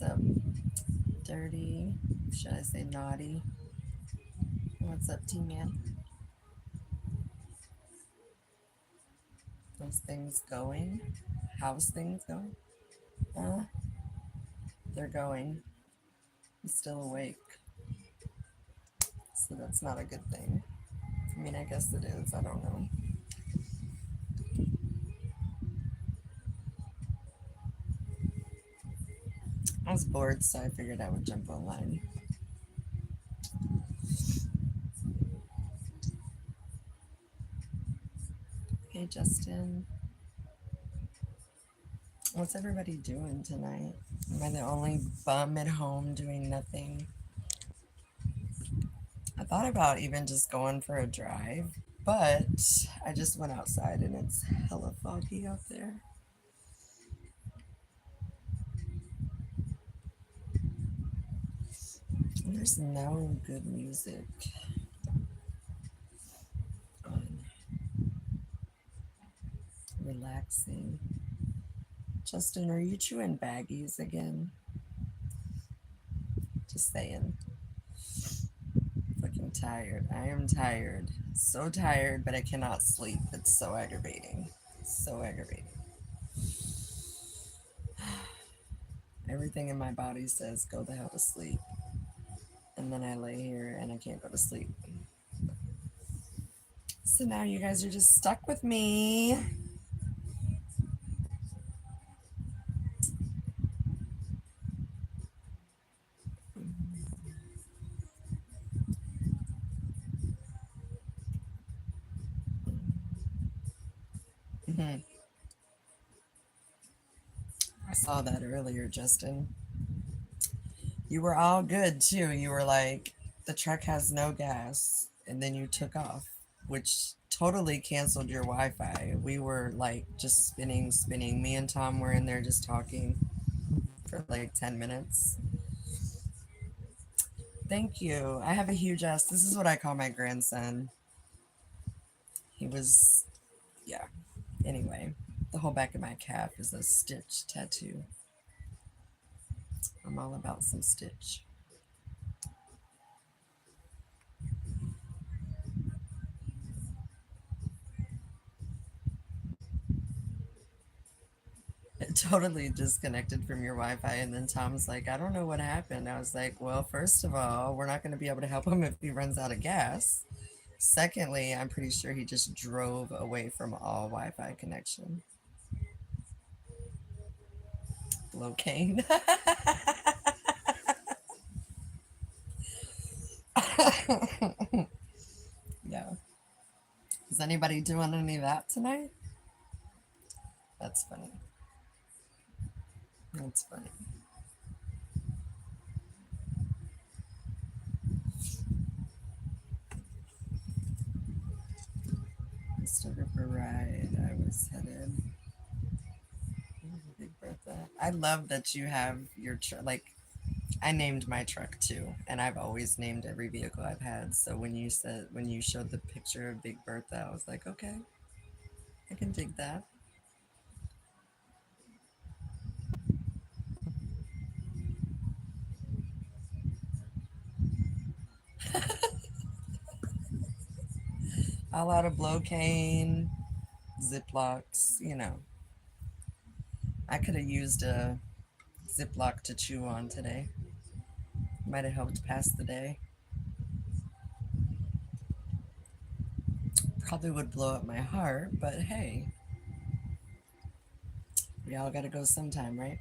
up, dirty? Should I say naughty? What's up, T-Man? Those things going? How's things going? Uh, they're going. He's still awake. So that's not a good thing. I mean, I guess it is. I don't know. I was bored, so I figured I would jump online. Hey, Justin. What's everybody doing tonight? Am I the only bum at home doing nothing? I thought about even just going for a drive, but I just went outside and it's hella foggy out there. There's no good music on relaxing. Justin, are you chewing baggies again? Just saying. Fucking tired. I am tired. So tired, but I cannot sleep. It's so aggravating. So aggravating. Everything in my body says go the hell to sleep. And then I lay here and I can't go to sleep. So now you guys are just stuck with me. Mm-hmm. I saw that earlier, Justin. You were all good too. You were like, the truck has no gas. And then you took off, which totally canceled your Wi Fi. We were like just spinning, spinning. Me and Tom were in there just talking for like 10 minutes. Thank you. I have a huge ass. This is what I call my grandson. He was, yeah. Anyway, the whole back of my calf is a Stitch tattoo. I'm all about some Stitch. It totally disconnected from your Wi-Fi, and then Tom's like, I don't know what happened. I was like, well, first of all, we're not going to be able to help him if he runs out of gas. Secondly, I'm pretty sure he just drove away from all Wi-Fi connection. Locaine. Yeah. Is anybody doing any of that tonight? That's funny. That's funny. I started for a ride. I was headed. Big Bertha. I love that you have your like. I named my truck too, and I've always named every vehicle I've had. So when you showed the picture of Big Bertha, I was like, okay, I can dig that. All out of Blocaine, Ziplocs. I could have used a Ziploc to chew on today. Might have helped pass the day. Probably would blow up my heart, but hey, we all gotta go sometime, right?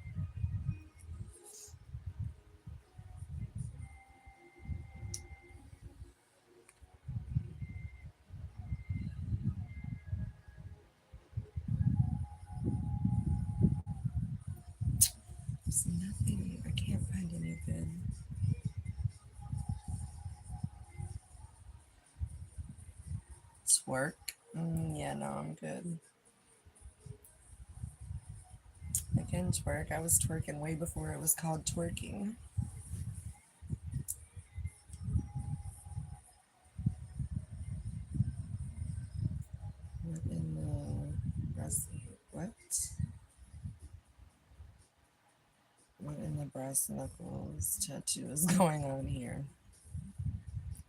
There's nothing. I can't find any good. Twerk. Yeah, no, I'm good. I can twerk. I was twerking way before it was called twerking. What in the rest? What? What in the brass knuckles tattoo is going on here?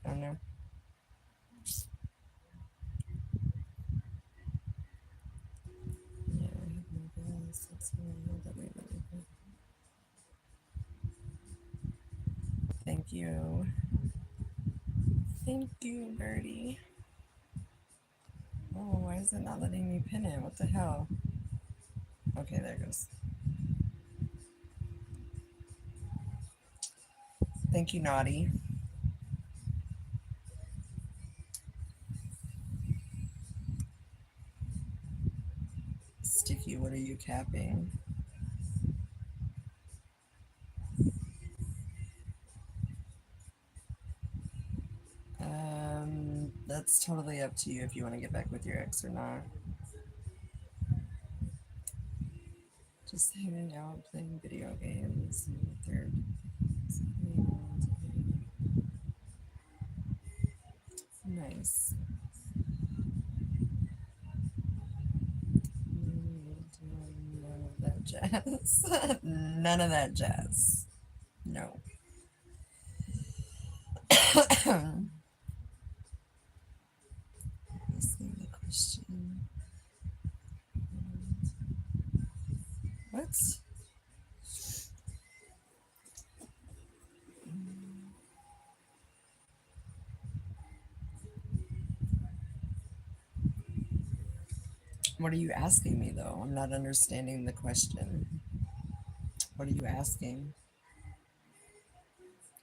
I don't know. Yeah, I have my brass. That's that way really good. Thank you. Thank you, Birdie. Oh, why is it not letting me pin it? What the hell? Okay, there it goes. Thank you, Naughty. Sticky, what are you capping? That's totally up to you if you want to get back with your ex or not. Just hanging out, playing video games. Third. Nice. None of that jazz. None of that jazz. No. Asking the question. What? What are you asking me though? I'm not understanding the question. What are you asking?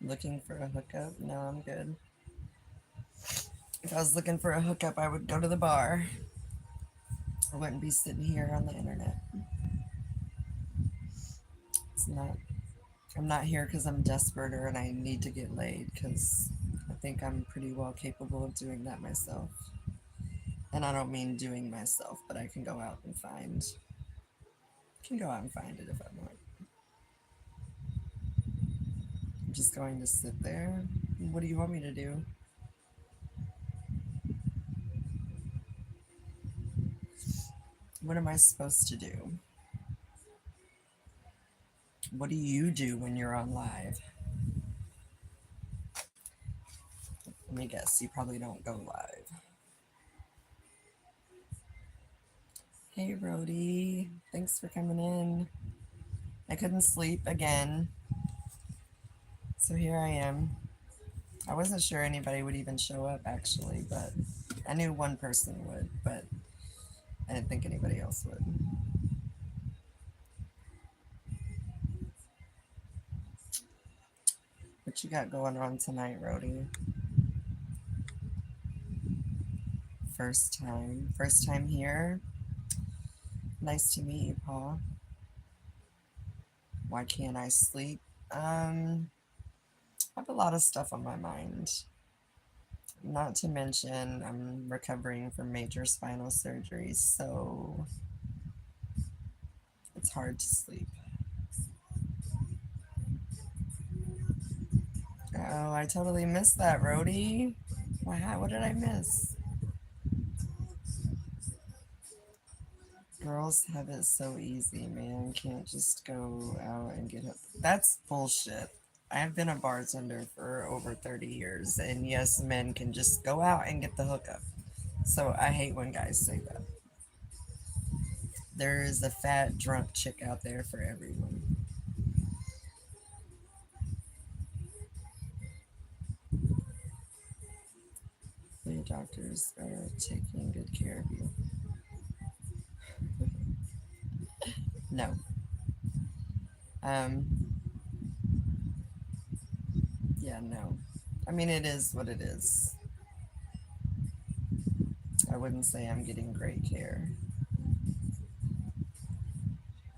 Looking for a hookup? No, I'm good. If I was looking for a hookup, I would go to the bar. I wouldn't be sitting here on the internet. It's not. I'm not here because I'm desperate or and I need to get laid. Because I think I'm pretty well capable of doing that myself. And I don't mean doing myself, but I can go out and find. Can go out and find it if I want. I'm just going to sit there. What do you want me to do? What am I supposed to do? What do you do when you're on live? Let me guess, you probably don't go live. Hey, Rody. Thanks for coming in. I couldn't sleep again. So here I am. I wasn't sure anybody would even show up, actually, but I knew one person would, but I didn't think anybody else would. What you got going on tonight, Rody? First time. First time here? Nice to meet you, Paul. Why can't I sleep? I have a lot of stuff on my mind. Not to mention, I'm recovering from major spinal surgery, so it's hard to sleep. Oh, I totally missed that, Rody. Wow, what did I miss? Girls have it so easy, man. Can't just go out and get hooked. That's bullshit. I've been a bartender for over 30 years, and yes, men can just go out and get the hookup. So I hate when guys say that. There is a fat, drunk chick out there for everyone. The doctors are taking good care of you. No. Um, yeah, no. I mean, it is what it is. I wouldn't say I'm getting great care.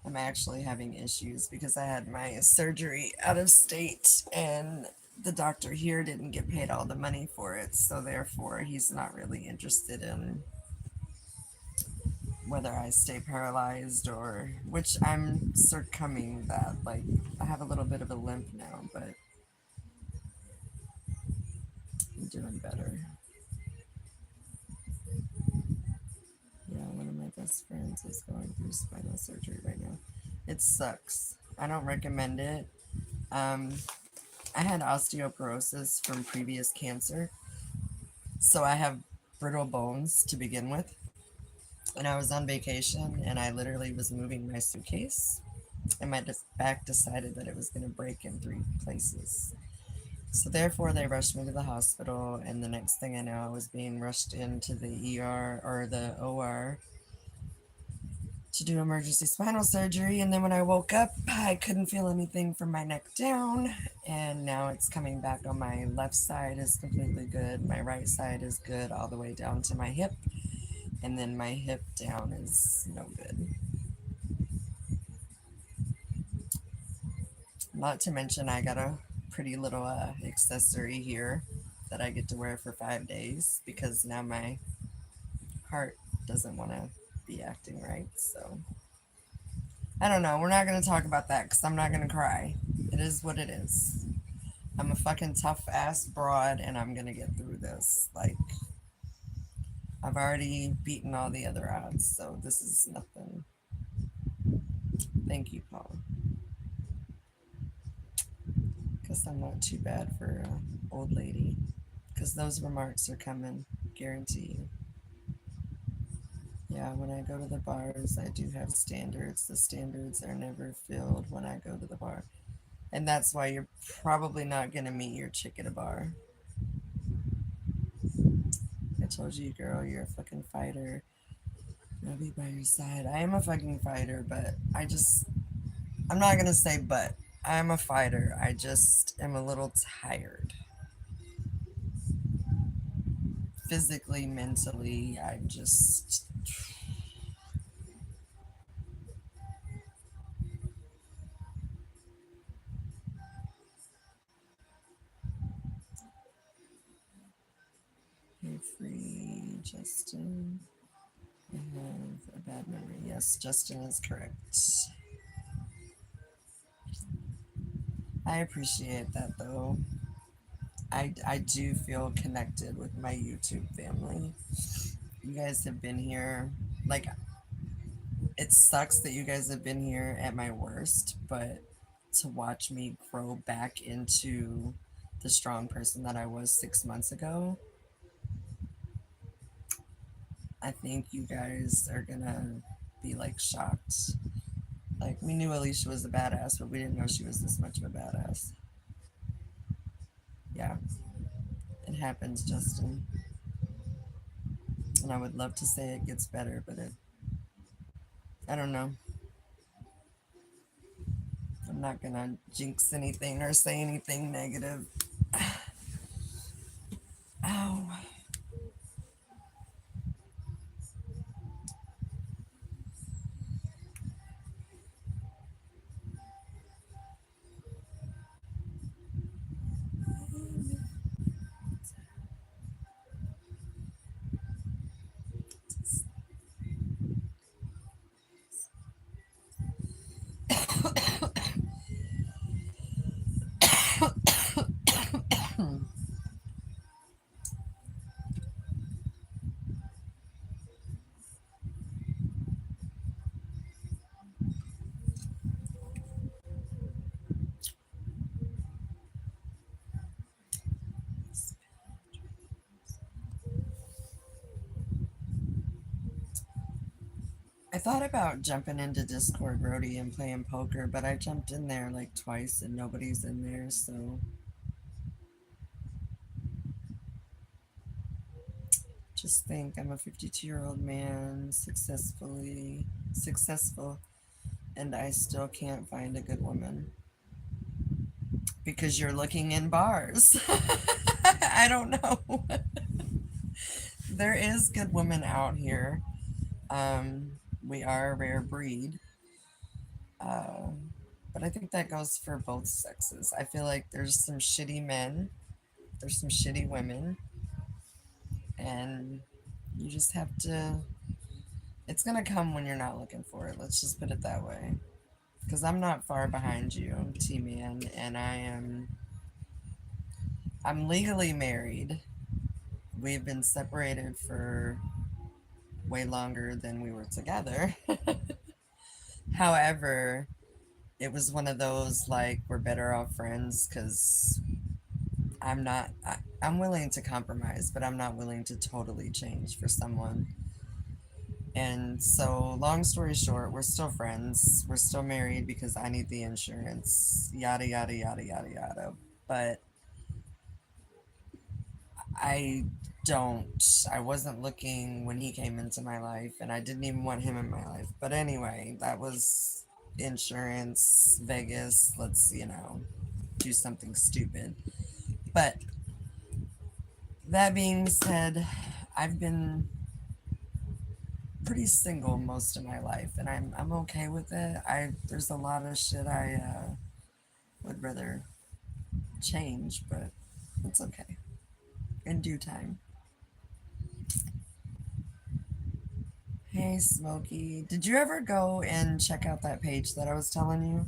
I'm actually having issues because I had my surgery out of state and the doctor here didn't get paid all the money for it. So therefore, he's not really interested in whether I stay paralyzed or which I'm succumbing that. Like, I have a little bit of a limp now, but I'm doing better. Yeah, one of my best friends is going through spinal surgery right now. It sucks. I don't recommend it. Um, I had osteoporosis from previous cancer, so I have brittle bones to begin with. And I was on vacation, and I literally was moving my suitcase, and my back decided that it was going to break in three places. So therefore, they rushed me to the hospital, and the next thing I know, I was being rushed into the ER or the OR to do emergency spinal surgery. And then when I woke up, I couldn't feel anything from my neck down, and now it's coming back on my left side is completely good. My right side is good all the way down to my hip, and then my hip down is no good. Not to mention, I got a pretty little accessory here that I get to wear for 5 days because now my heart doesn't want to be acting right. So I don't know. We're not going to talk about that because I'm not going to cry. It is what it is. I'm a fucking tough ass broad and I'm going to get through this. Like, I've already beaten all the other odds, so this is nothing. Thank you, Paul. Guess I'm not too bad for an old lady. Because those remarks are coming, guarantee you. Yeah, when I go to the bars, I do have standards. The standards are never filled when I go to the bar. And that's why you're probably not going to meet your chick at a bar. I told you, girl, you're a fucking fighter. I'll be by your side. I am a fucking fighter, but I'm not going to say but. I'm a fighter. I just am a little tired. Physically, mentally, I'm just. Hey, free Justin. I have a bad memory. Yes, Justin is correct. I appreciate that though. I do feel connected with my YouTube family. You guys have been here. Like, it sucks that you guys have been here at my worst, but to watch me grow back into the strong person that I was 6 months ago, I think you guys are gonna be like shocked. Like, we knew Alicia was a badass, but we didn't know she was this much of a badass. Yeah, it happens, Justin. And I would love to say it gets better, but I don't know. I'm not gonna jinx anything or say anything negative. Ow. I thought about jumping into Discord Roadie and playing poker, but I jumped in there like twice and nobody's in there, so just think I'm a 52-year-old man, successful, and I still can't find a good woman. Because you're looking in bars. I don't know. There is good women out here. We are a rare breed. Uh, but I think that goes for both sexes. I feel like there's some shitty men, there's some shitty women, and you just have to. It's gonna come when you're not looking for it. Let's just put it that way. Because I'm not far behind you, T-Man, and I'm legally married. We've been separated for way longer than we were together. However, it was one of those like we're better off friends because I'm willing to compromise, but I'm not willing to totally change for someone. And so, long story short, we're still friends. We're still married because I need the insurance, yada, yada, yada, yada, yada. But I don't, I wasn't looking when he came into my life, and I didn't even want him in my life. But anyway, that was insurance, Vegas. Let's, do something stupid. But that being said, I've been pretty single most of my life, and I'm okay with it. I There's a lot of shit I would rather change, but it's okay in due time. Hey, Smokey, did you ever go and check out that page that I was telling you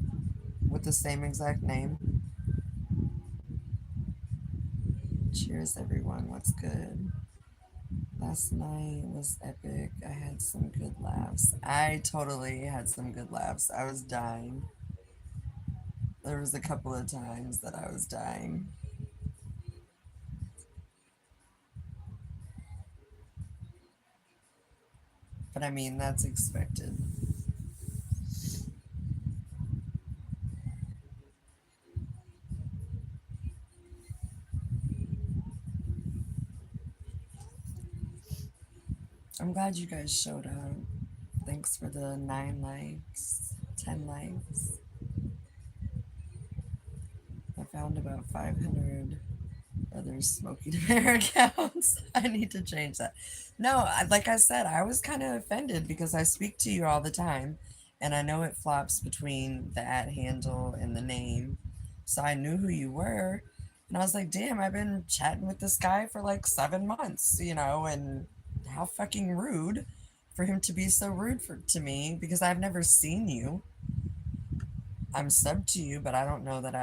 with the same exact name? Cheers, everyone. What's good? Last night was epic. I had some good laughs. I totally had some good laughs. I was dying. There was a couple of times that I was dying. But I mean, that's expected. I'm glad you guys showed up. Thanks for the 9 likes, 10 likes. I found about 500 other Smoky the Bear accounts. I need to change that. No, like I said, I was kind of offended because I speak to you all the time, and I know it flops between the at handle and the name. So I knew who you were, and I was like, damn, I've been chatting with this guy for like 7 months, and how fucking rude for him to be so rude to me because I've never seen you. I'm sub to you, but I don't know that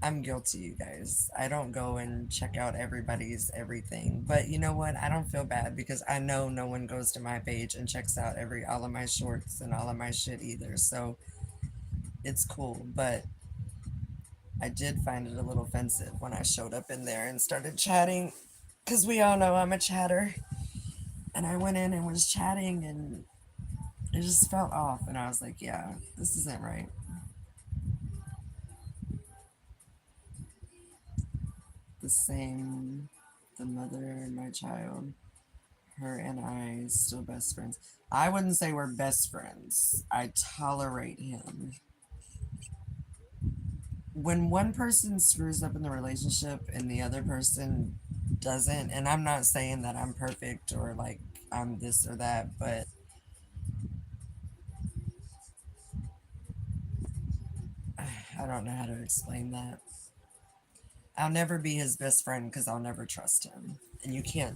I'm guilty, you guys. I don't go and check out everybody's everything. But you know what? I don't feel bad because I know no one goes to my page and checks out all of my shorts and all of my shit either. So it's cool. But I did find it a little offensive when I showed up in there and started chatting because we all know I'm a chatter. And I went in and was chatting and it just felt off. And I was like, yeah, this isn't right. The same, the mother and my child. Her and I still best friends. I wouldn't say we're best friends. I tolerate him. When one person screws up in the relationship and the other person doesn't, and I'm not saying that I'm perfect or like I'm this or that, but I don't know how to explain that. I'll never be his best friend because I'll never trust him. And you have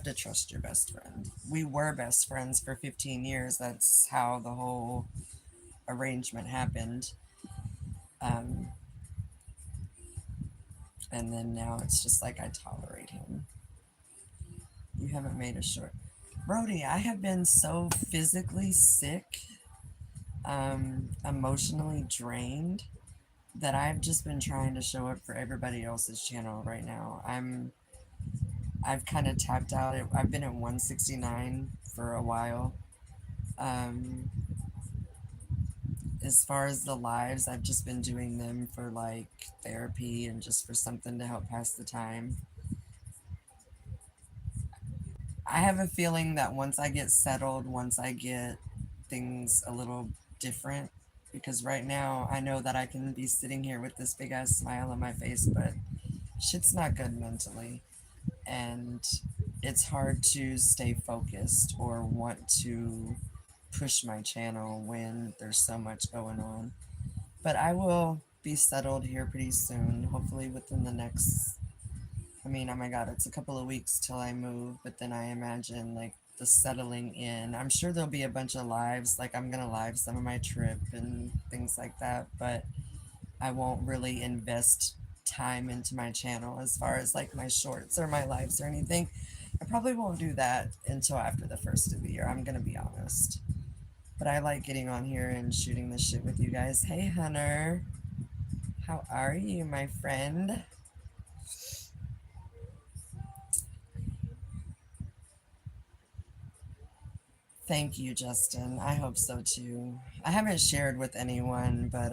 to trust your best friend. We were best friends for 15 years. That's how the whole arrangement happened. Um, and then now it's just like I tolerate him. You haven't made a short. Brody, I have been so physically sick, emotionally drained, that I've just been trying to show up for everybody else's channel right now. I've kind of tapped out. I've been at 169 for a while. Um, as far as the lives, I've just been doing them for like therapy and just for something to help pass the time. I have a feeling that once I get settled, once I get things a little different, because right now I know that I can be sitting here with this big ass smile on my face, but shit's not good mentally. And it's hard to stay focused or want to push my channel when there's so much going on. But I will be settled here pretty soon, hopefully within the next, I mean, oh my God, it's a couple of weeks till I move, but then I imagine like the settling in. I'm sure there'll be a bunch of lives, like I'm gonna live some of my trip and things like that, but I won't really invest time into my channel as far as like my shorts or my lives or anything. I probably won't do that until after the first of the year. I'm gonna be honest. But I like getting on here and shooting the shit with you guys. Hey, Hunter. How are you, my friend? Thank you, Justin. I hope so too. I haven't shared with anyone, but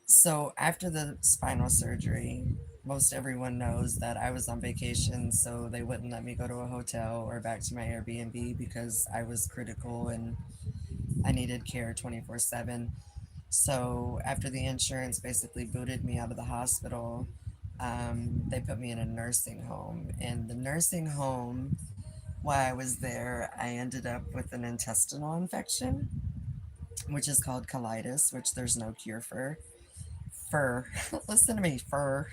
so after the spinal surgery, most everyone knows that I was on vacation, so they wouldn't let me go to a hotel or back to my Airbnb because I was critical and I needed care 24/7. So after the insurance basically booted me out of the hospital, they put me in a nursing home. And the nursing home, while I was there, I ended up with an intestinal infection, which is called colitis, which there's no cure for. For listen to me, for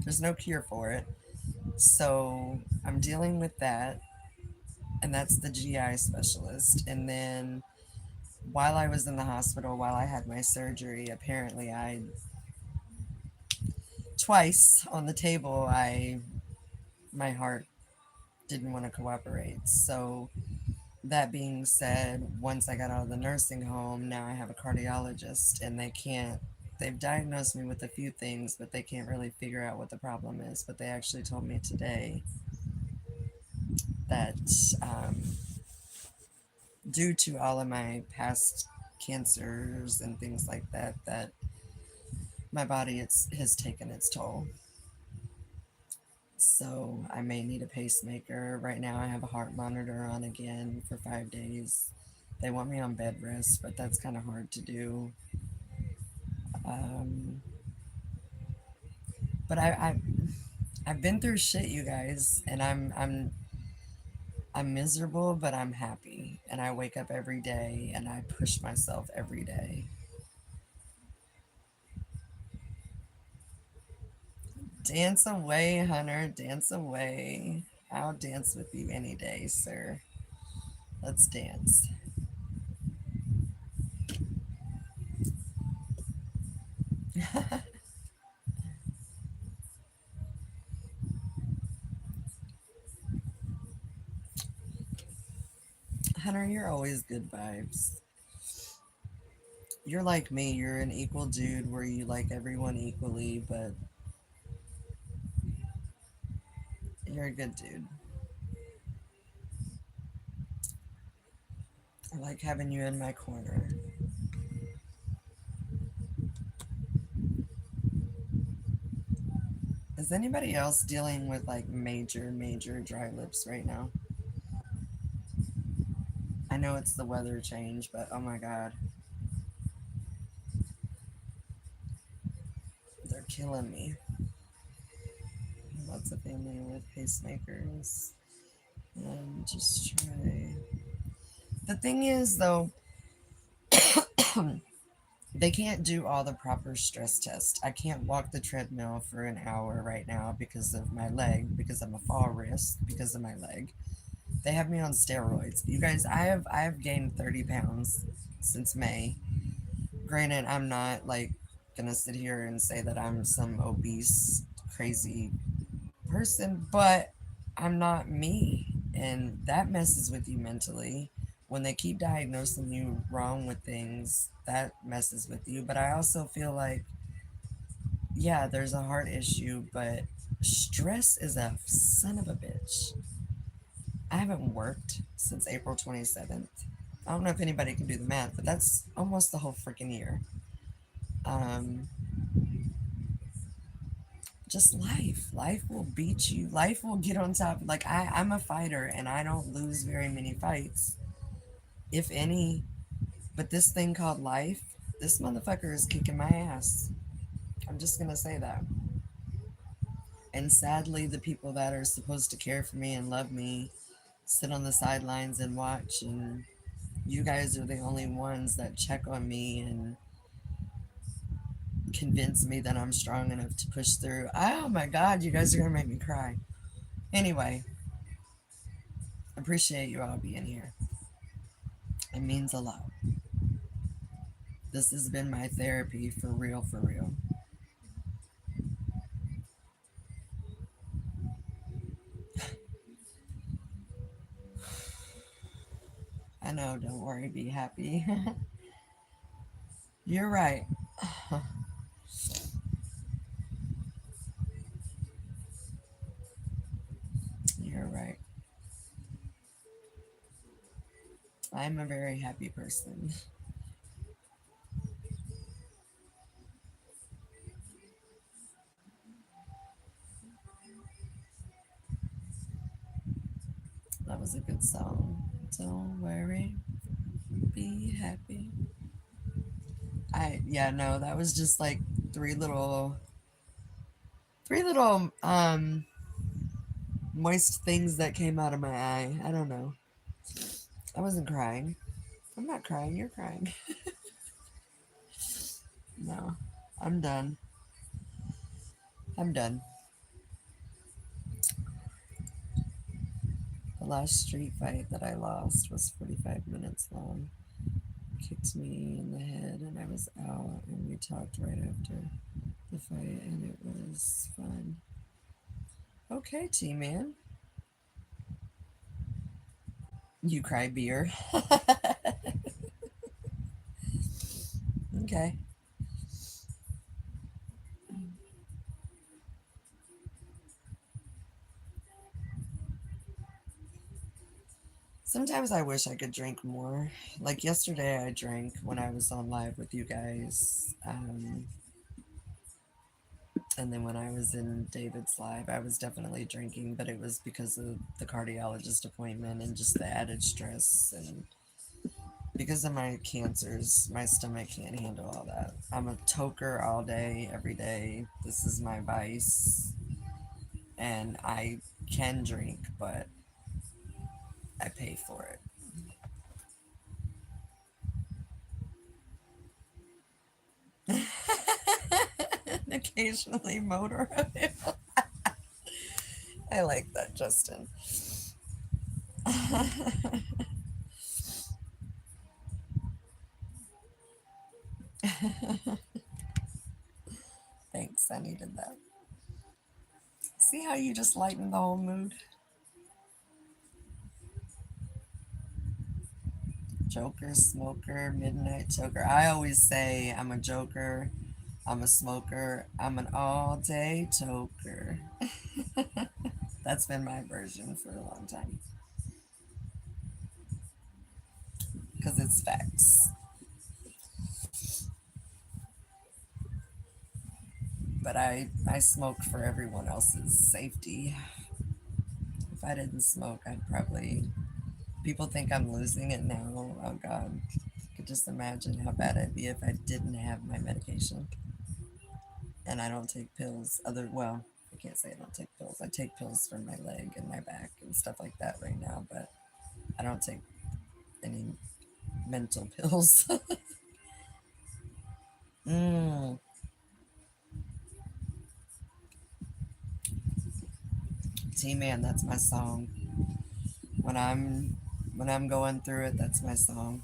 there's no cure for it. So I'm dealing with that, and that's the GI specialist. And then while I was in the hospital, while I had my surgery, apparently I twice on the table, I my heart didn't want to cooperate. So that being said, once I got out of the nursing home, now I have a cardiologist, and they've diagnosed me with a few things, but they can't really figure out what the problem is. But they actually told me today that due to all of my past cancers and things like that, that my body has taken its toll. So I may need a pacemaker. Right now, I have a heart monitor on again for 5 days. They want me on bed rest, but that's kind of hard to do. Um, but I've been through shit, you guys, and I'm miserable, but I'm happy, and I wake up every day and I push myself every day. Dance away, Hunter, dance away. I'll dance with you any day, sir. Let's dance. Hunter, you're always good vibes. You're like me. You're an equal dude where you like everyone equally, but you're a good dude. I like having you in my corner. Is anybody else dealing with like major dry lips right now? I know it's the weather change, but oh my god, they're killing me. Lots of family with pacemakers. And just try. The thing is, though, they can't do all the proper stress tests. I can't walk the treadmill for an hour right now because of my leg, because I'm a fall risk, because of my leg. They have me on steroids. You guys, I have gained 30 pounds since May. Granted, I'm not like gonna sit here and say that I'm some obese, crazy person, but I'm not me. And that messes with you mentally. When they keep diagnosing you wrong with things, that messes with you. But I also feel like, yeah, there's a heart issue, but stress is a son of a bitch. I haven't worked since April 27th. I don't know if anybody can do the math, but that's almost the whole freaking year. Um, just life. Life will beat you. Life will get on top. Like I'm a fighter and I don't lose very many fights, if any. But this thing called life, this motherfucker is kicking my ass. I'm just gonna say that. And sadly, the people that are supposed to care for me and love me sit on the sidelines and watch. And you guys are the only ones that check on me and convince me that I'm strong enough to push through. Oh my God, you guys are gonna make me cry. Anyway, appreciate you all being here. It means a lot. This has been my therapy for real, for real. I know, don't worry, be happy. You're right. You're right. I'm a very happy person. That was a good song. Don't worry, be happy. Yeah, no, that was just like three little three little moist things that came out of my eye. I don't know. I wasn't crying. I'm not crying, you're crying. No. I'm done. I'm done. The last street fight that I lost was 45 minutes long. Kicked me in the head and I was out and we talked right after the fight and it was fun. Okay, T man. You cry beer. Okay. Sometimes I wish I could drink more. Like yesterday, I drank when I was on live with you guys. And then when I was in David's live, I was definitely drinking, but it was because of the cardiologist appointment and just the added stress. And because of my cancers, my stomach can't handle all that. I'm a toker all day, every day. This is my vice. And I can drink, but I pay for it. Occasionally motor. I like that, Justin. Thanks, I needed that. See how you just lighten the whole mood? Joker, smoker, midnight toker. I always say I'm a joker, I'm a smoker, I'm an all day toker. That's been my version for a long time because it's facts. But I smoke for everyone else's safety. If I didn't smoke, I'd probably. People think I'm losing it now. Oh God. I could just imagine how bad I'd be if I didn't have my medication. And I don't take pills. Well, I can't say I don't take pills. I take pills for my leg and my back and stuff like that right now, but I don't take any mental pills. mm, T Man, that's my song. When I'm when I'm going through it, that's my song.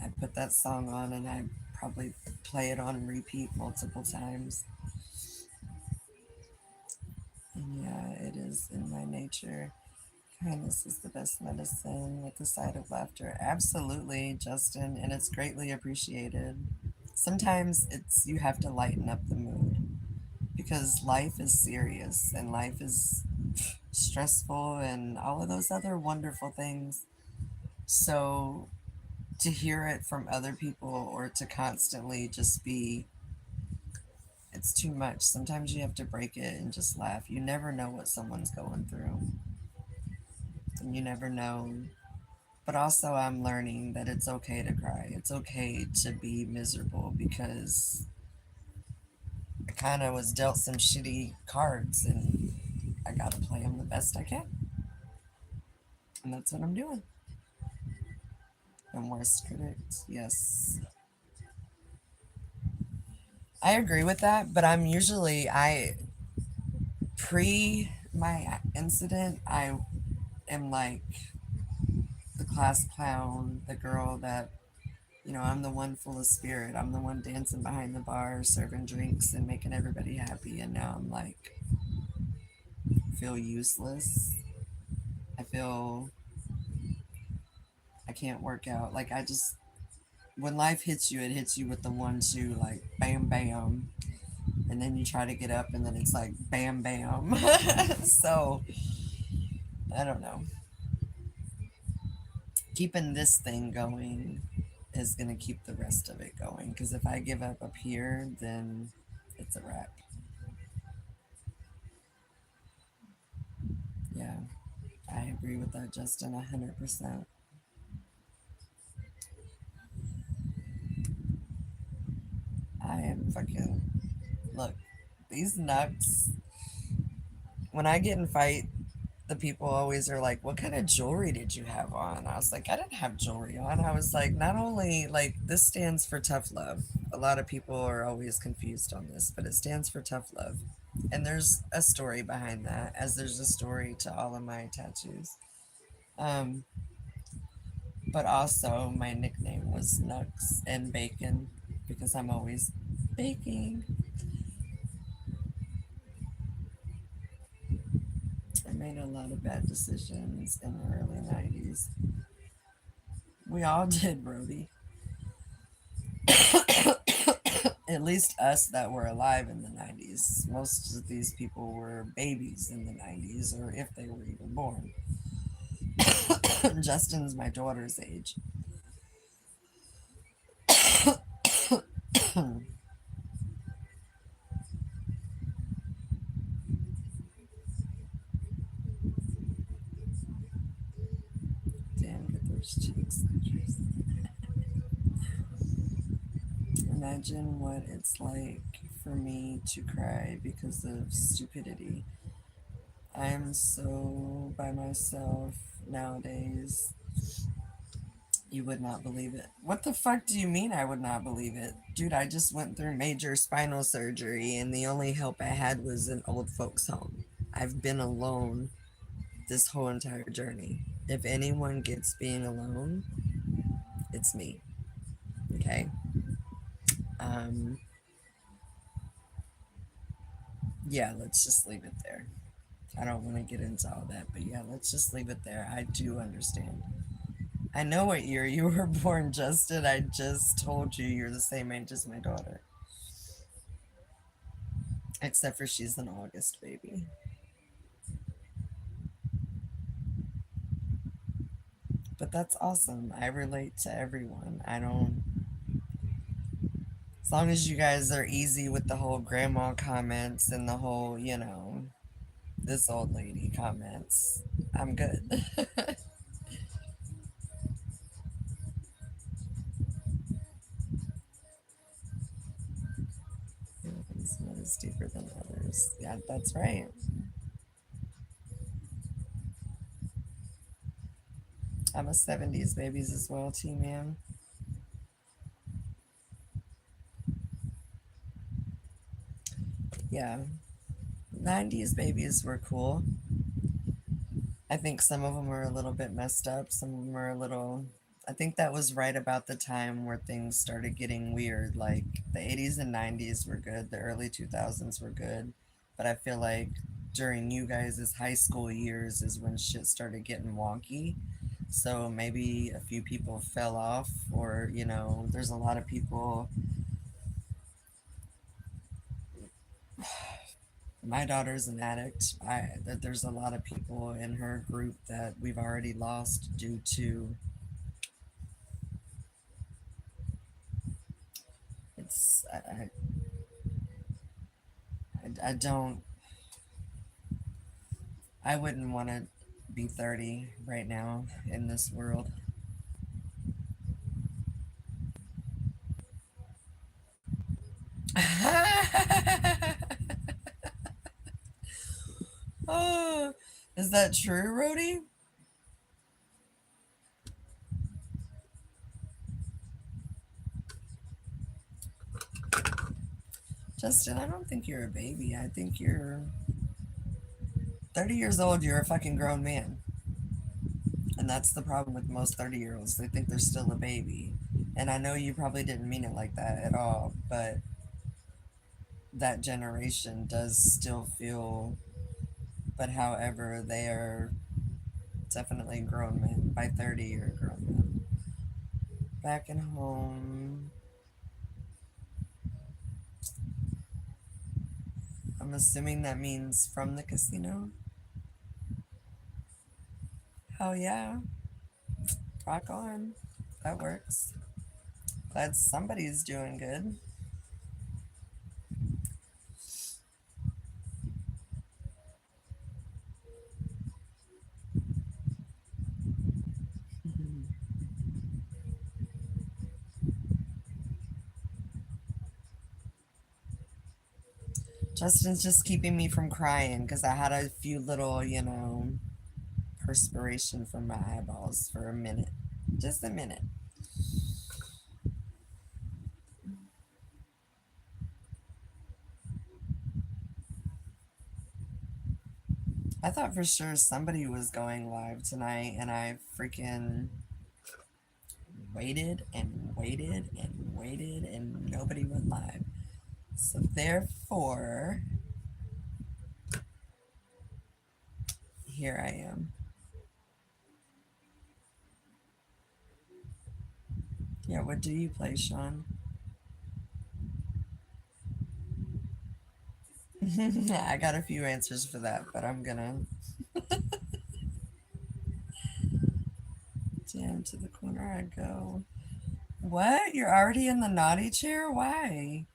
I put that song on and I probably play it on repeat multiple times. And yeah, it is in my nature. Kindness is the best medicine with the side of laughter. Absolutely, Justin, and it's greatly appreciated. Sometimes it's you have to lighten up the mood because life is serious and life is stressful and all of those other wonderful things. So to hear it from other people or to constantly just be it's too much. Sometimes you have to break it and just laugh. You never know what someone's going through. And you never know. But also, I'm learning that it's okay to cry. It's okay to be miserable because I kind of was dealt some shitty cards and I got to play them the best I can. And that's what I'm doing. And worst critics, yes. I agree with that, but pre my incident, I am like the class clown, the girl that I'm the one full of spirit. I'm the one dancing behind the bar, serving drinks and making everybody happy. And now I'm like, feel useless. I feel, I can't work out. Like, I just, when life hits you, it hits you with the 1, 2, like, bam, bam. And then you try to get up, and then it's like, bam, bam. So, I don't know. Keeping this thing going is going to keep the rest of it going. Because if I give up here, then it's a wrap. Yeah, I agree with that, Justin, 100%. I am fucking. Look, these nuts. When I get in fight, the people always are like, "What kind of jewelry did you have on?" I was like, "I didn't have jewelry on." I was like, "Not only like this stands for tough love. A lot of people are always confused on this, but it stands for tough love, and there's a story behind that, as there's a story to all of my tattoos. Um, but also my nickname was Nux and Bacon because I'm always baking. I made a lot of bad decisions in the early 90s. We all did, Brody. At least us that were alive in the 90s. Most of these people were babies in the 90s, or if they were even born. Justin's my daughter's age. Damn, get those cheeks. Imagine what it's like for me to cry because of stupidity. I am so by myself nowadays. You would not believe it. What the fuck do you mean I would not believe it? Dude, I just went through major spinal surgery and the only help I had was an old folks home. I've been alone this whole entire journey. If anyone gets being alone, it's me. Okay? Um yeah, let's just leave it there. I don't want to get into all that, but yeah, let's just leave it there. I do understand. I know what year you were born, Justin. I just told you you're the same age as my daughter. Except for she's an August baby. But that's awesome. I relate to everyone. I don't. As long as you guys are easy with the whole grandma comments and the whole, this old lady comments, I'm good. Some is deeper than others. Yeah, that's right. I'm a 70s babies as well, T man. Yeah. 90s babies were cool. I think some of them were a little bit messed up. Some of them are a little. I think that was right about the time where things started getting weird. Like the 80s and 90s were good, the early 2000s were good. But I feel like during you guys' high school years is when shit started getting wonky. So maybe a few people fell off, or, there's a lot of people. My daughter's an addict. There's a lot of people in her group that we've already lost due to it's I don't I wouldn't want to be 30 right now in this world. Oh, is that true, Rody? Justin, I don't think you're a baby. I think you're 30 years old. You're a fucking grown man. And that's the problem with most 30-year-olds. They think they're still a baby. And I know you probably didn't mean it like that at all, but that generation does still feel, but however, they are definitely grown men. By 30, you're a grown man. Back and home. I'm assuming that means from the casino. Hell yeah. Rock on. That works. Glad somebody's doing good. Justin's just keeping me from crying because I had a few little, perspiration from my eyeballs for a minute. Just a minute. I thought for sure somebody was going live tonight, and I freaking waited and waited and waited, and nobody went live. So, therefore, here I am. Yeah, what do you play, Sean? I got a few answers for that, but I'm gonna jam to the corner I go. What? You're already in the naughty chair? Why?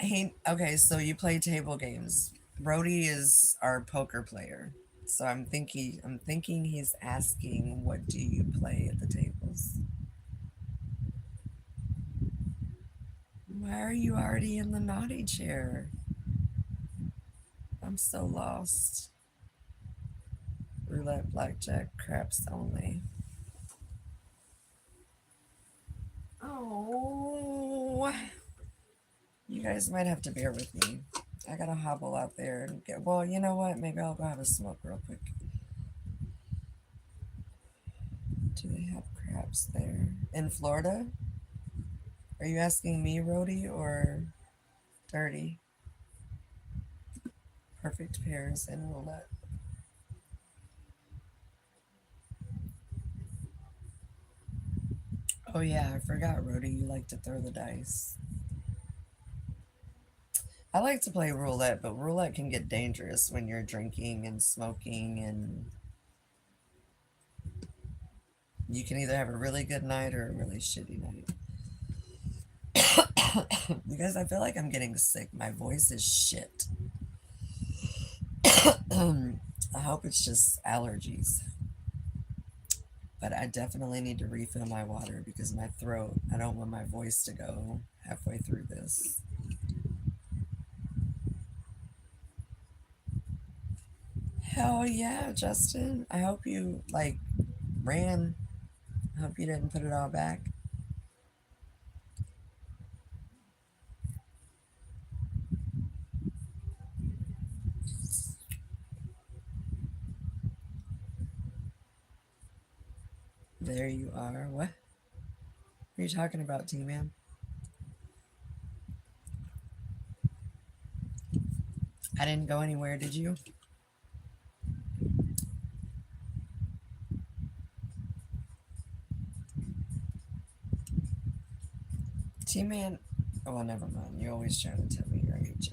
Hey, okay, so you play table games. Brody is our poker player. So I'm thinking he's asking what do you play at the tables? Why are you already in the naughty chair? I'm so lost. Roulette, blackjack, craps only. Oh, you guys might have to bear with me. I gotta hobble out there and get. Well, you know what? Maybe I'll go have a smoke real quick. Do they have craps there in Florida? Are you asking me, Rody, or Dirty? Perfect pairs and roulette. Oh yeah, I forgot, Rody. You like to throw the dice. I like to play roulette, but roulette can get dangerous when you're drinking and smoking, and you can either have a really good night or a really shitty night. You guys, I feel like I'm getting sick. My voice is shit. I hope it's just allergies. But I definitely need to refill my water because my throat, I don't want my voice to go halfway through this. Hell yeah, Justin. I hope you ran. I hope you didn't put it all back. There you are. What are you talking about, T-Man? I didn't go anywhere, did you? T-Man. Oh, well, never mind. You're always trying to tell me your age.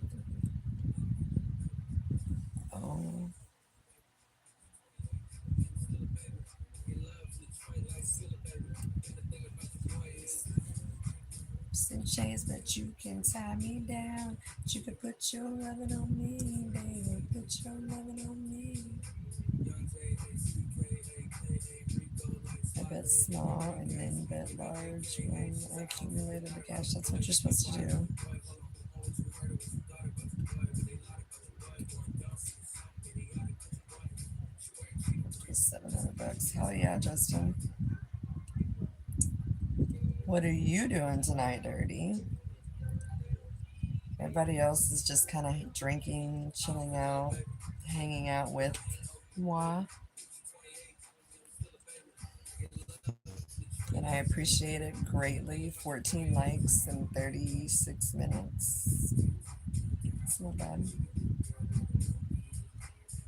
Oh. Some chains, but you can tie me down. But you could put your loving on me, baby. Put your loving on me. I bet small and then bet large when I accumulated the cash. That's what you're supposed to do. 700 bucks. Hell yeah, Justin. What are you doing tonight, Dirty? Everybody else is just kind of drinking, chilling out, hanging out with moi. And I appreciate it greatly. 14 likes in 36 minutes. It's not bad.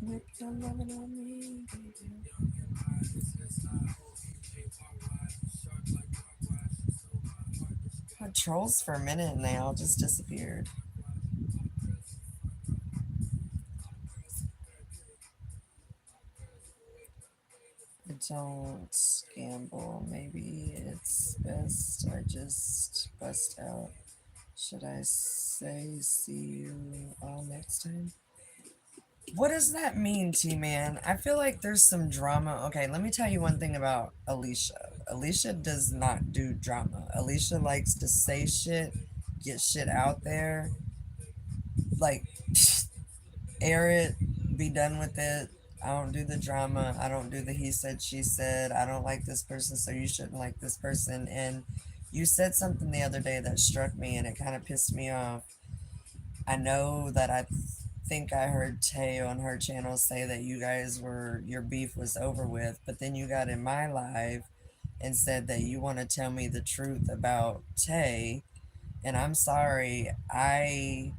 Whip your lovin' on me, baby. Had trolls for a minute and they all just disappeared. I don't gamble. Maybe it's best I just bust out. Should I say see you all next time? What does that mean, T Man? I feel like there's some drama. Okay, let me tell you one thing about Alicia. Alicia does not do drama. Alicia likes to say shit, get shit out there, like air it, be done with it. I don't do the drama. I don't do the he said, she said. I don't like this person, so you shouldn't like this person. And you said something the other day that struck me and it kind of pissed me off. I know that think I heard Tay on her channel say that you guys were, your beef was over with, but then you got in my live and said that you want to tell me the truth about Tay. And I'm sorry, I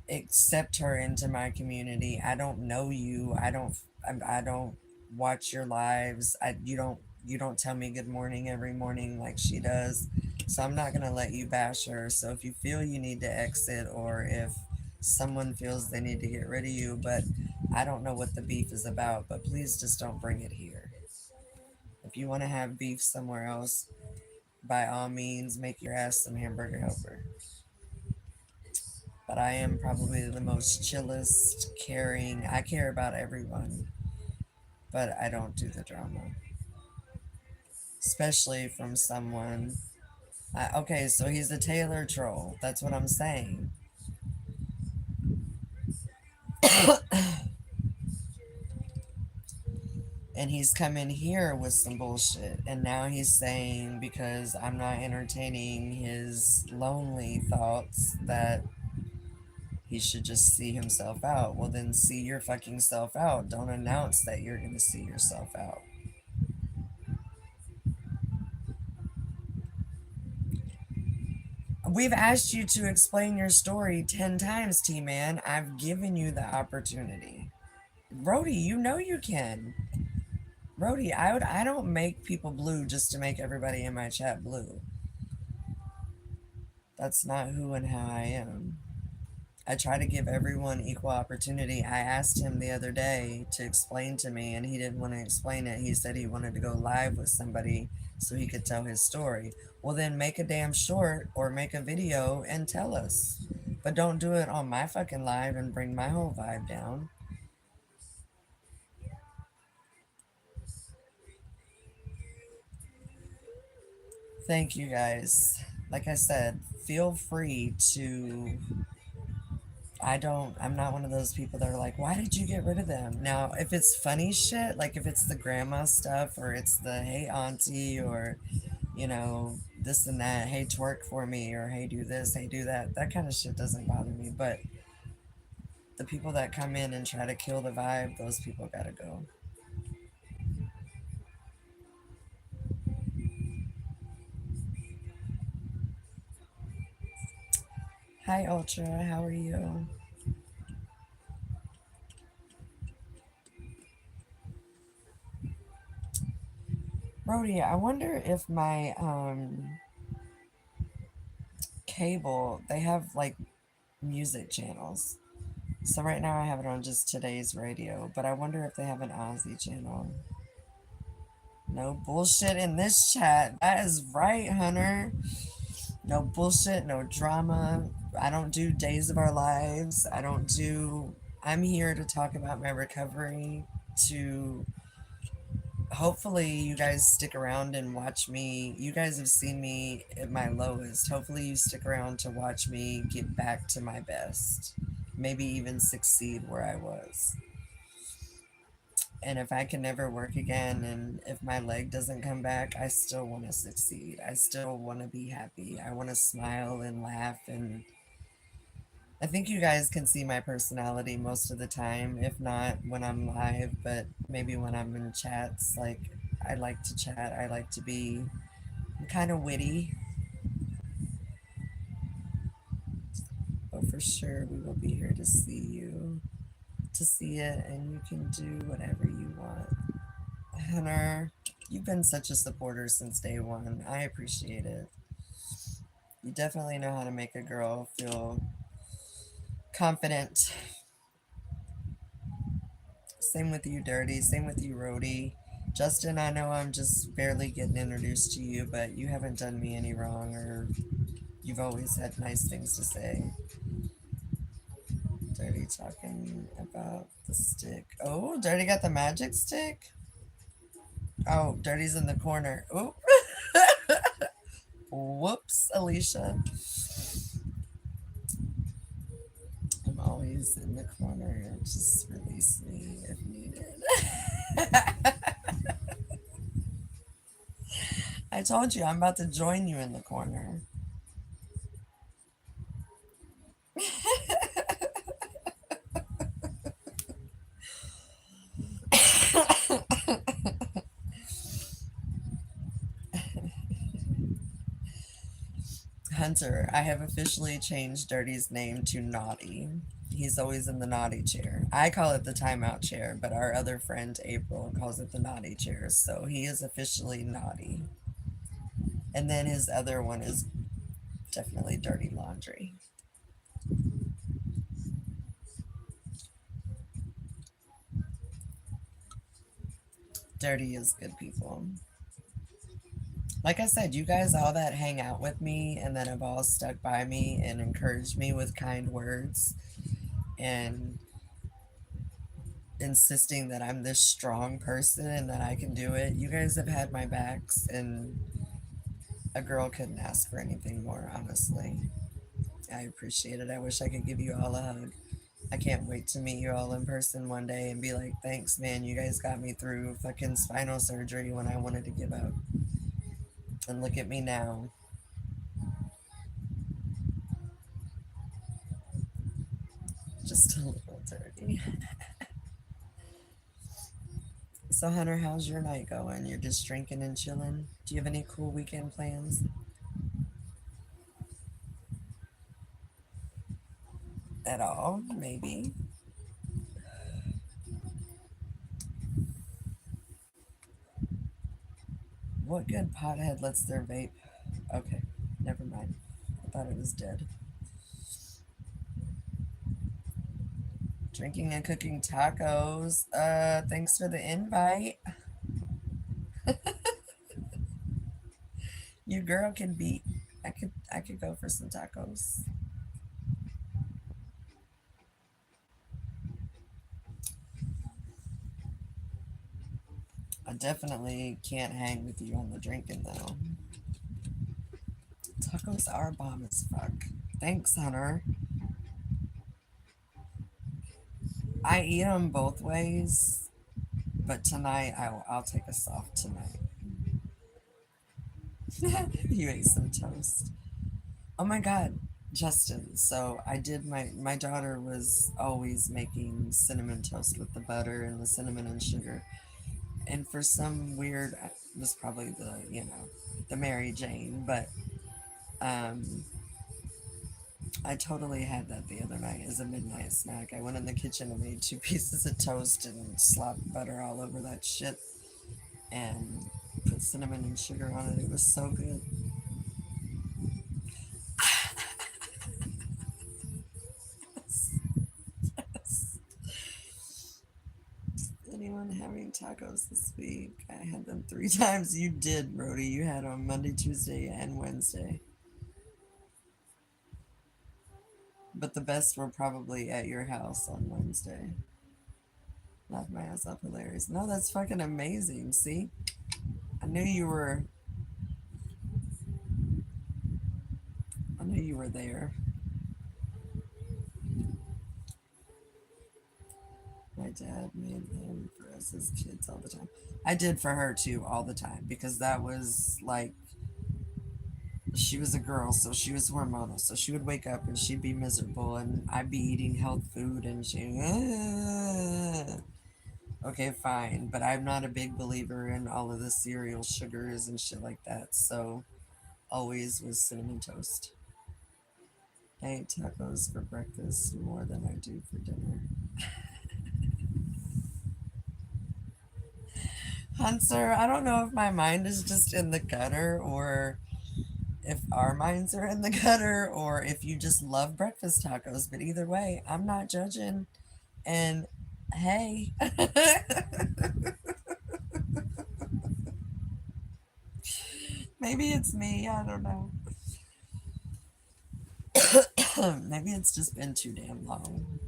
accept her into my community. I don't know you. I don't watch your lives. You don't tell me good morning every morning like she does. So I'm not going to let you bash her. So if you feel you need to exit or if someone feels they need to get rid of you, but I don't know what the beef is about, but please just don't bring it here. If you want to have beef somewhere else, by all means, make your ass some hamburger helper. But I am probably the most chillest, caring. I care about everyone, but I don't do the drama, especially from someone. Okay, so he's a Taylor troll. That's what I'm saying. And he's come in here with some bullshit. And now he's saying because I'm not entertaining his lonely thoughts that he should just see himself out. Well, then see your fucking self out. Don't announce that you're going to see yourself out. We've asked you to explain your story 10 times, T Man. I've given you the opportunity. Rody, you know you can. Rody, I don't make people blue just to make everybody in my chat blue. That's not who and how I am. I try to give everyone equal opportunity. I asked him the other day to explain to me, and he didn't want to explain it. He said he wanted to go live with somebody so he could tell his story. Well, then make a damn short or make a video and tell us. But don't do it on my fucking live and bring my whole vibe down. Thank you guys. Like I said, feel free to. I'm not one of those people that are like, why did you get rid of them? Now, if it's funny shit, like if it's the grandma stuff or it's the hey auntie or, this and that, hey twerk for me or hey do this, hey do that, that kind of shit doesn't bother me. But the people that come in and try to kill the vibe, those people gotta go. Hi, Ultra, how are you? Brody, I wonder if my cable, they have like music channels. So right now I have it on just today's radio, but I wonder if they have an Aussie channel. No bullshit in this chat. That is right, Hunter. No bullshit, no drama. I don't do days of our lives. I'm here to talk about my recovery, to hopefully you guys stick around and watch me. You guys have seen me at my lowest. Hopefully you stick around to watch me get back to my best. Maybe even succeed where I was. And if I can never work again and if my leg doesn't come back, I still want to succeed. I still want to be happy. I want to smile and laugh. And I think you guys can see my personality most of the time, if not when I'm live, but maybe when I'm in chats. Like, I like to chat. I like to be kind of witty. But for sure, we will be here to see you to see it, and you can do whatever you want. Hunter, you've been such a supporter since day one. I appreciate it. You definitely know how to make a girl feel confident. Same with you, Dirty. Same with you, Rody. Justin, I know I'm just barely getting introduced to you, but you haven't done me any wrong, or you've always had nice things to say. Dirty talking about the stick. Oh, Dirty got the magic stick? Oh, Dirty's in the corner. Oh, whoops, Alicia. I'm always in the corner. Just release me if needed. I told you I'm about to join you in the corner. Hunter, I have officially changed Dirty's name to Naughty. He's always in the naughty chair. I call it the timeout chair, but our other friend April calls it the naughty chair. So he is officially naughty. And then his other one is definitely dirty laundry. Dirty is good people. Like I said, you guys all that hang out with me and then have all stuck by me and encouraged me with kind words and insisting that I'm this strong person and that I can do it. You guys have had my backs, and a girl couldn't ask for anything more, honestly. I appreciate it. I wish I could give you all a hug. I can't wait to meet you all in person one day and be like, thanks, man. You guys got me through fucking spinal surgery when I wanted to give up. And look at me now. Just a little dirty. So, Hunter, how's your night going? You're just drinking and chilling? Do you have any cool weekend plans? At all? Maybe. What good pothead lets their vape? Okay, never mind. I thought it was dead. Drinking and cooking tacos. Thanks for the invite. You girl can beat. I could go for some tacos. I definitely can't hang with you on the drinking though. Tacos are bomb as fuck. Thanks, Hunter. I eat them both ways, but tonight I'll take a soft tonight. You ate some toast. Oh my god, Justin. So I did my daughter was always making cinnamon toast with the butter and the cinnamon and sugar. And for some weird it was probably the Mary Jane, but um I totally had that the other night as a midnight snack. I went in the kitchen and made two pieces of toast and slopped butter all over that shit and put cinnamon and sugar on it. It was so good. Anyone having tacos this week? I had them 3 times. You did, Brody. You had on Monday, Tuesday, and Wednesday. But the best were probably at your house on Wednesday. Laughed my ass off, hilarious. No, that's fucking amazing. See? I knew you were I knew you were there. My dad made them for us as kids all the time. I did for her too, all the time, because that was like she was a girl, so she was hormonal. So she would wake up and she'd be miserable, and I'd be eating health food, and she, okay, fine. But I'm not a big believer in all of the cereal sugars and shit like that. So always was cinnamon toast. I eat tacos for breakfast more than I do for dinner. Hunter, I don't know if my mind is just in the gutter or if our minds are in the gutter or if you just love breakfast tacos, but either way, I'm not judging. And hey, maybe it's me. I don't know. Maybe it's just been too damn long.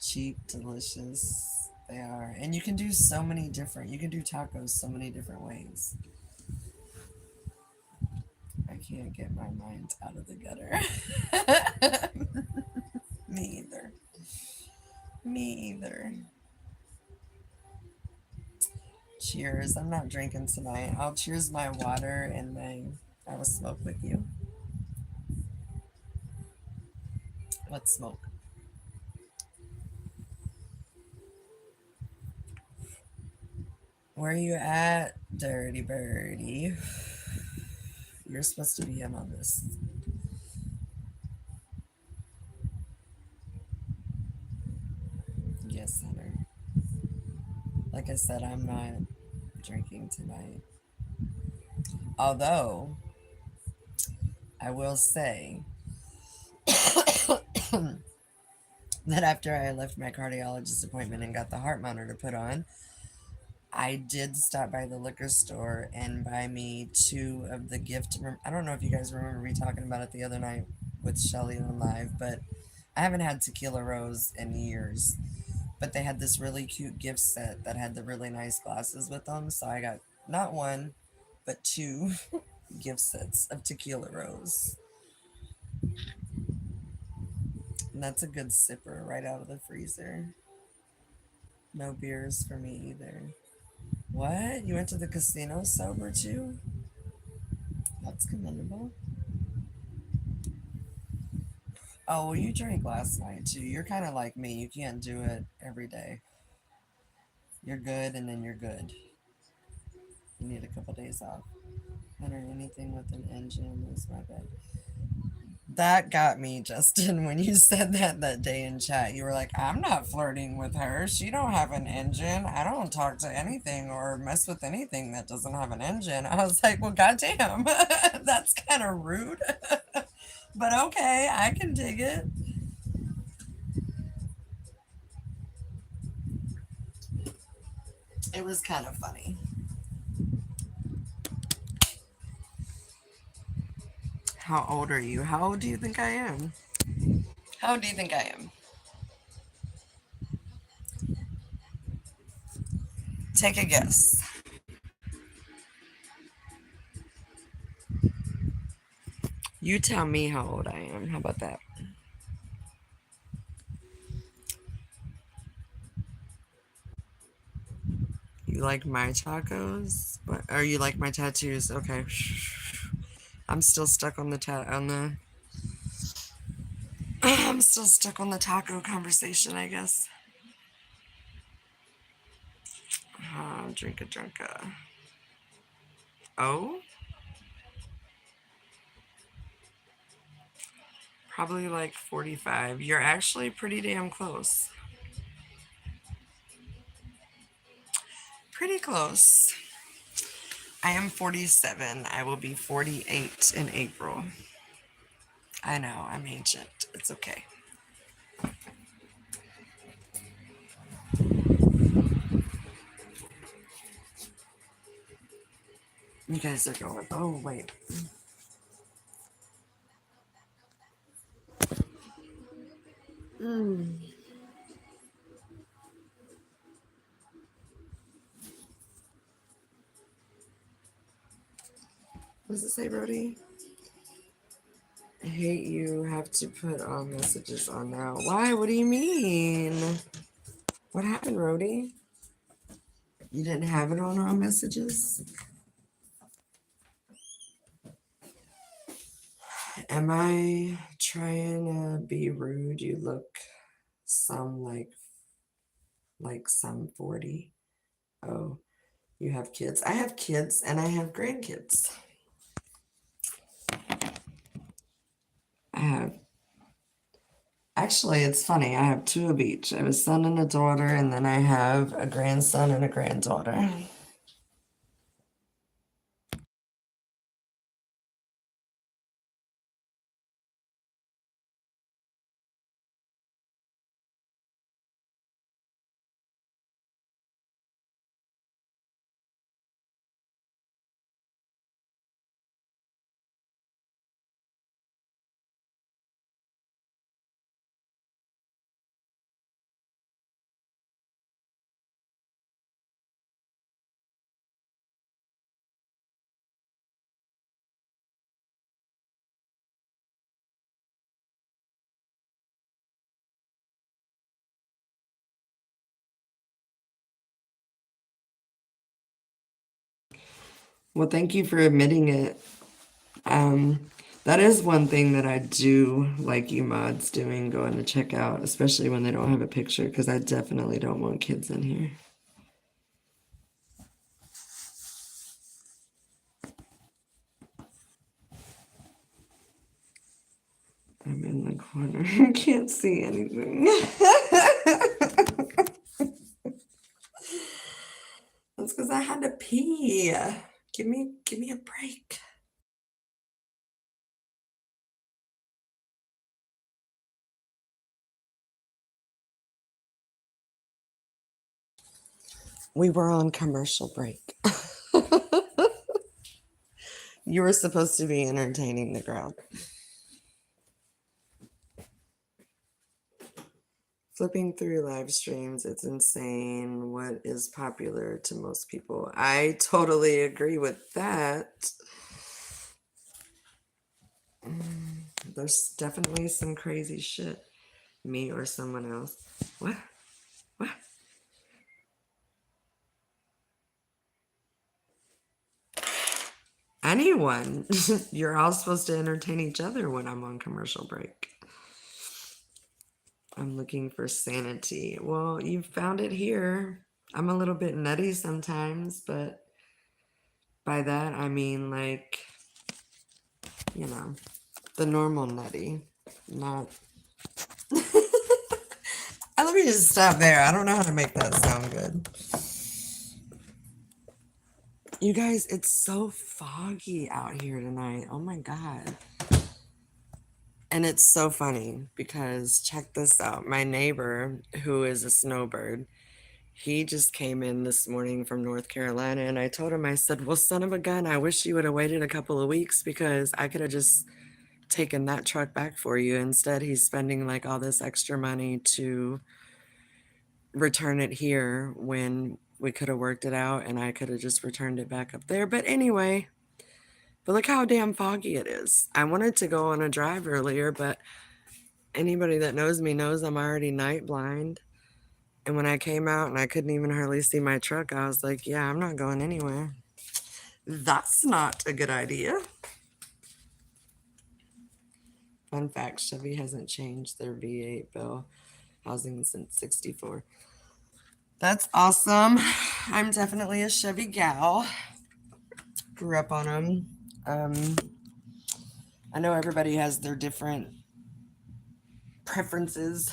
Cheap, delicious. They are. And you can do so many different, you can do tacos so many different ways. I can't get my mind out of the gutter. Me either. Me either. Cheers. I'm not drinking tonight. I'll cheers my water and then I will smoke with you. Let's smoke. Where are you at, dirty birdie? You're supposed to be in on this. Yes, Hunter. Like I said, I'm not drinking tonight. Although, I will say that after I left my cardiologist appointment and got the heart monitor put on, I did stop by the liquor store and buy me two of the gift. I don't know if you guys remember me talking about it the other night with Shelly on live, but I haven't had Tequila Rose in years. But they had this really cute gift set that had the really nice glasses with them. So I got not one, but two gift sets of Tequila Rose. And that's a good sipper right out of the freezer. No beers for me either. What? You went to the casino sober too? That's commendable. Oh, well, you drank last night too. You're kind of like me. You can't do it every day. You're good and then you're good. You need a couple days off. Hunter, anything with an engine is my bad. That got me, Justin, when you said that day in chat. You were like, I'm not flirting with her. She don't have an engine. I don't talk to anything or mess with anything that doesn't have an engine. I was like, well, goddamn, that's kind of rude. But okay, I can dig it. It was kind of funny. How old are you? How old do you think I am? How old do you think I am? Take a guess. You tell me how old I am. How about that? You like my tacos? Or you like my tattoos? Okay. I'm still stuck on the I'm still stuck on the taco conversation, I guess. Drinka drunka. Oh, probably like 45. You're actually pretty damn close. Pretty close. I am 47. I will be 48 in April. I know, I'm ancient. It's okay. You guys are going. Oh, wait. Mm. What does it say, Brody? I hate you have to put all messages on now. Why? What do you mean? What happened, Rody? You didn't have it on all messages? Am I trying to be rude? You look some like some 40. Oh, you have kids. I have kids and I have grandkids. I have Actually, it's funny. I have two of each. I have a son and a daughter, and then I have a grandson and a granddaughter. Well, thank you for admitting it. Um, that is one thing that I do like you mods doing, going to check out, especially when they don't have a picture, because I definitely don't want kids in here. I'm in the corner. I can't see anything. That's because I had to pee. Give me a break. We were on commercial break. You were supposed to be entertaining the crowd. Flipping through live streams, it's insane what is popular to most people. I totally agree with that. There's definitely some crazy shit. Me or someone else. What? What? Anyone. You're all supposed to entertain each other when I'm on commercial break. I'm looking for sanity. Well, you found it here. I'm a little bit nutty sometimes, but by that I mean like, you know, the normal nutty, not. Let me just stop there. I don't know how to make that sound good. You guys, it's so foggy out here tonight. Oh my God. And it's so funny because check this out. My neighbor, who is a snowbird, he just came in this morning from North Carolina, and I told him, I said, well, son of a gun, I wish you would have waited a couple of weeks because I could have just taken that truck back for you. Instead, he's spending like all this extra money to return it here when we could have worked it out and I could have just returned it back up there. But anyway, but look how damn foggy it is. I wanted to go on a drive earlier, but anybody that knows me knows I'm already night blind. And when I came out and I couldn't even hardly see my truck, I was like, yeah, I'm not going anywhere. That's not a good idea. Fun fact, Chevy hasn't changed their V8 bill housing since 64. That's awesome. I'm definitely a Chevy gal. Grew up on them. I know everybody has their different preferences.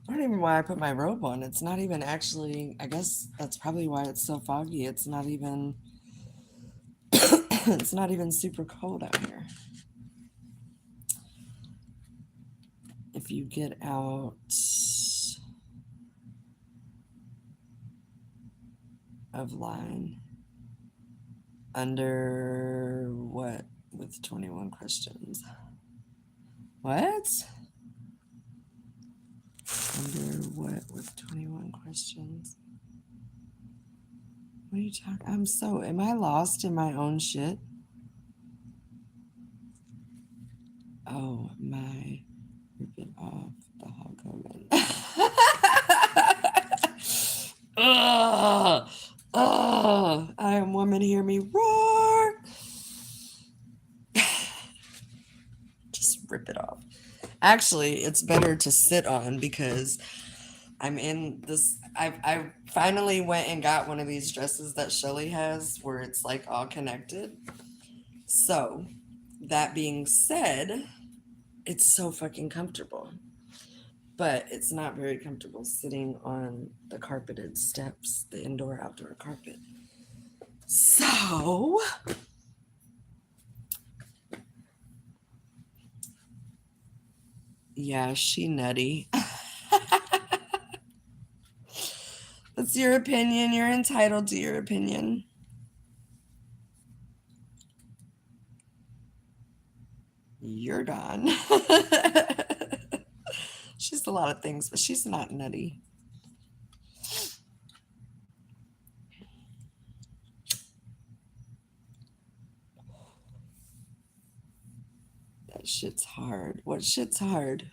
I don't even know why I put my robe on. It's not even actually, I guess that's probably why it's so foggy. It's not even it's not even super cold out here. If you get out of line under what with 21 questions? What? Under what with 21 questions? What are you talking? Am I lost in my own shit? Oh my, rip it off the Hulk Hogan. Ugh, ugh, I am woman, hear me roar. Just rip it off. Actually, it's better to sit on because I'm in this. I finally went and got one of these dresses that Shelly has where it's like all connected. So, that being said, it's so fucking comfortable. but it's not very comfortable sitting on the carpeted steps, the indoor outdoor carpet. So, yeah, she nutty. That's your opinion. You're entitled to your opinion. You're done. She's a lot of things, but she's not nutty. That shit's hard. What shit's hard?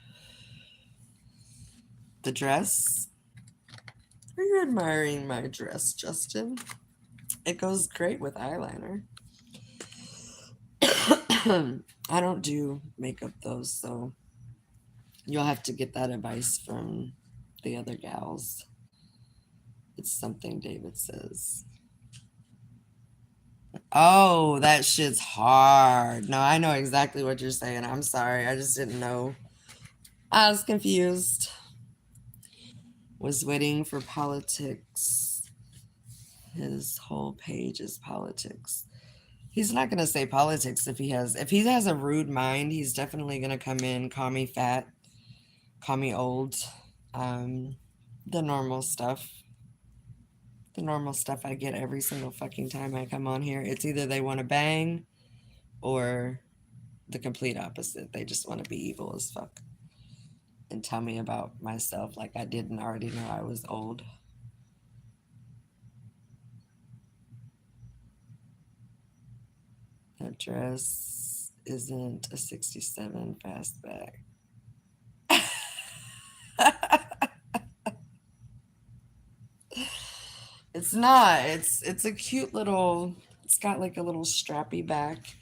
The dress? Are you admiring my dress, Justin? It goes great with eyeliner. I don't do makeup though, so you'll have to get that advice from the other gals. It's something David says. Oh, that shit's hard. No, I know exactly what you're saying. I'm sorry. I just didn't know. I was confused. Was waiting for politics. His whole page is politics. He's not gonna say politics if he has a rude mind, he's definitely gonna come in, call me fat, call me old. Um the normal stuff. The normal stuff I get every single fucking time I come on here. It's either they want to bang or the complete opposite. They just want to be evil as fuck and tell me about myself like I didn't already know I was old. That dress isn't a 67 fastback. It's not. It's a cute little. It's got like a little strappy back,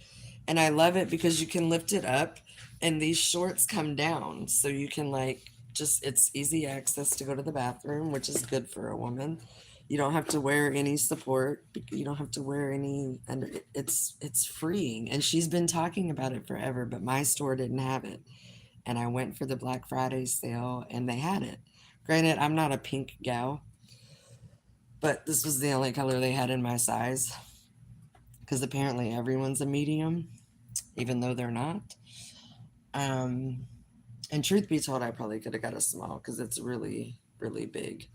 and I love it because you can lift it up, and these shorts come down, so you can like just it's easy access to go to the bathroom, which is good for a woman. You don't have to wear any support. You don't have to wear any, and it's freeing. And she's been talking about it forever, but my store didn't have it, and I went for the Black Friday sale, and they had it. Granted, I'm not a pink gal, but this was the only color they had in my size because apparently everyone's a medium, even though they're not. Um, and truth be told, I probably could have got a small because it's really, really big.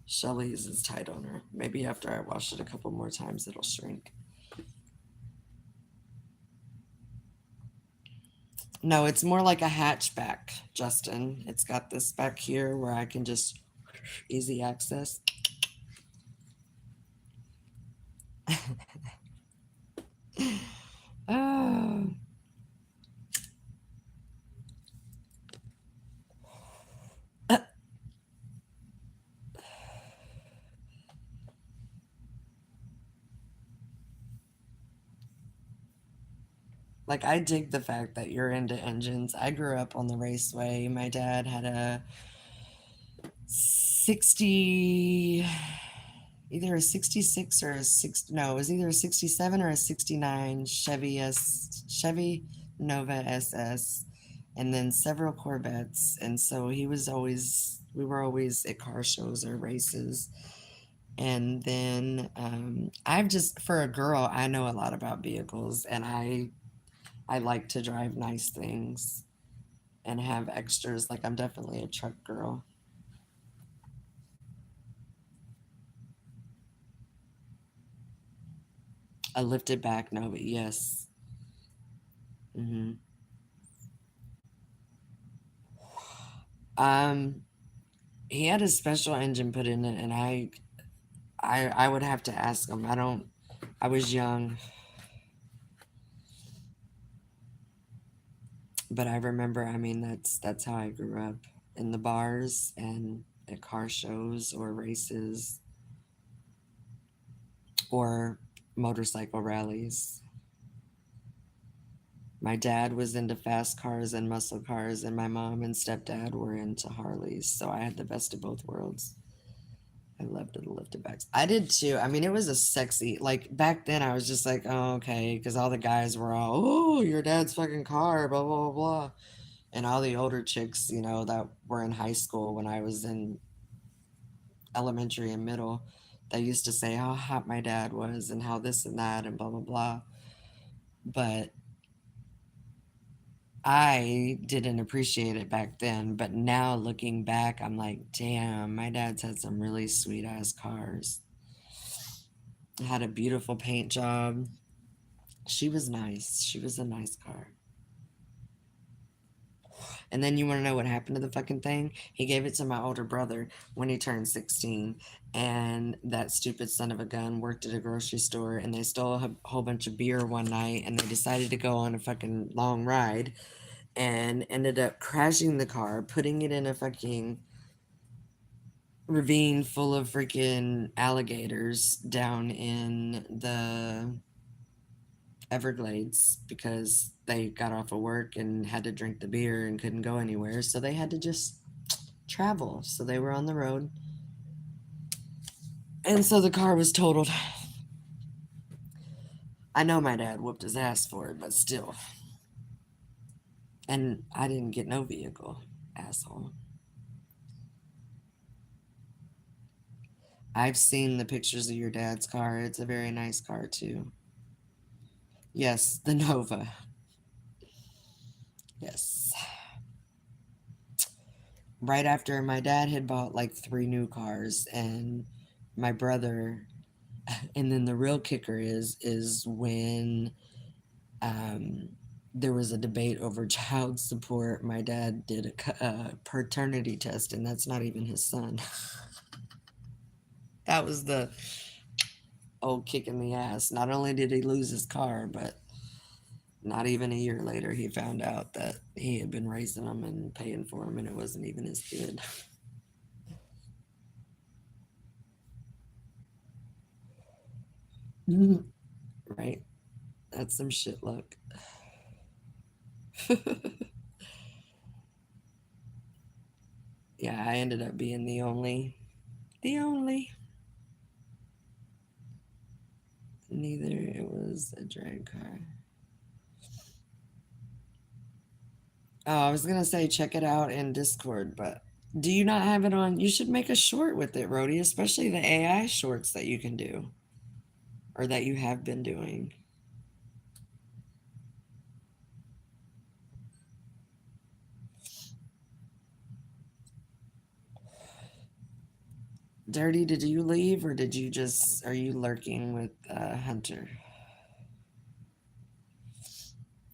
Shelly's is tight on her. Maybe after I wash it a couple more times, it'll shrink. No, it's more like a hatchback, Justin. It's got this back here where I can just easy access. Oh. Like, I dig the fact that you're into engines. I grew up on the raceway. My dad had a 60, either a 66 or a 6, no, it was either a 67 or a 69 Chevy Nova SS, and then several Corvettes. And so we were always at car shows or races. And then I've just, for a girl, I know a lot about vehicles, and I like to drive nice things and have extras. Like, I'm definitely a truck girl. A lifted back Nova, yes. Hmm. Um, he had a special engine put in it, and I would have to ask him. I don't. I was young, but I remember. I mean, that's how I grew up in the bars and at car shows or races or motorcycle rallies. My dad was into fast cars and muscle cars, and my mom and stepdad were into Harleys. So I had the best of both worlds. I loved the lifted backs. I did too. I mean, it was a sexy, like back then I was just like, oh, okay. Because all the guys were all, oh, your dad's fucking car, blah, blah, blah. And all the older chicks, that were in high school when I was in elementary and middle, they used to say how hot my dad was and how this and that and blah, blah, blah. But I didn't appreciate it back then. But now looking back, I'm like, damn, my dad's had some really sweet ass cars. Had a beautiful paint job. She was nice. She was a nice car. And then you want to know what happened to the fucking thing? He gave it to my older brother when he turned 16. And that stupid son of a gun worked at a grocery store and they stole a whole bunch of beer one night and they decided to go on a fucking long ride and ended up crashing the car, putting it in a fucking ravine full of freaking alligators down in the Everglades because they got off of work and had to drink the beer and couldn't go anywhere. So they had to just travel. So they were on the road. And so the car was totaled. I know my dad whooped his ass for it, but still. And I didn't get no vehicle, asshole. I've seen the pictures of your dad's car. It's a very nice car, too. Yes, the Nova. Yes. Right after my dad had bought like 3 new cars, and my brother, and then the real kicker is when um, there was a debate over child support. My dad did a paternity test, and that's not even his son. That was the old kick in the ass. Not only did he lose his car, but not even a year later, he found out that he had been raising him and paying for him, and it wasn't even his kid. Right? That's some shit luck. Yeah, I ended up being the only. Neither it was a drag car. Oh, I was gonna say check it out in Discord, but do you not have it on? You should make a short with it, Rhodey, especially the AI shorts that you can do or that you have been doing. Dirty, did you leave or did you just are you lurking with Hunter?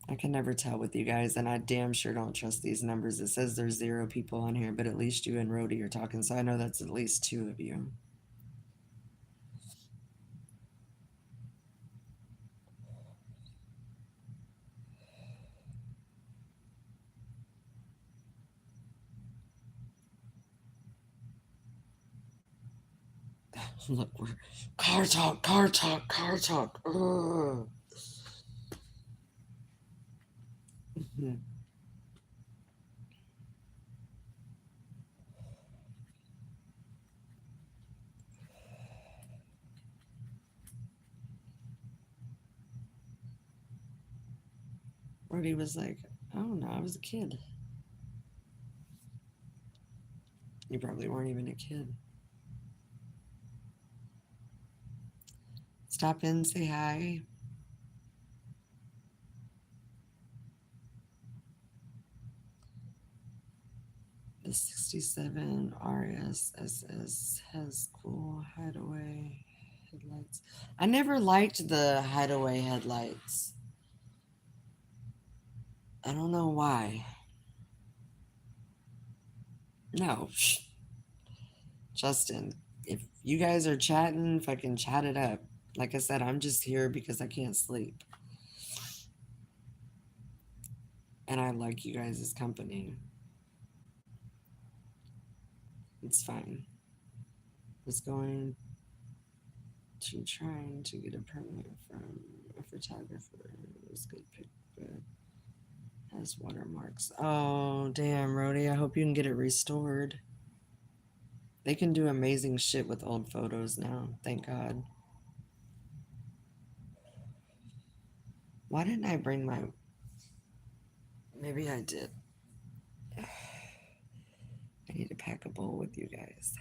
I can never tell with you guys, and I damn sure don't trust these numbers. It says there's 0 people on here, but at least you and Rhodey are talking, so I know that's at least 2 of you. Look, we're car talk, car talk, car talk. Ugh. Rhodey was like, I don't know, I was a kid. You probably weren't even a kid. Stop in, say hi. The 67 RSSS has cool hideaway headlights. I never liked the hideaway headlights. I don't know why. No, Justin, if you guys are chatting, fucking chat it up. Like I said, I'm just here because I can't sleep. And I like you guys' company. It's fine. Was going to trying to get a permit from a photographer. It was a good pic, but has watermarks. Oh, damn, Rhodey. I hope you can get it restored. They can do amazing shit with old photos now. Thank God. Why didn't I bring my. Maybe I did. I need to pack a bowl with you guys.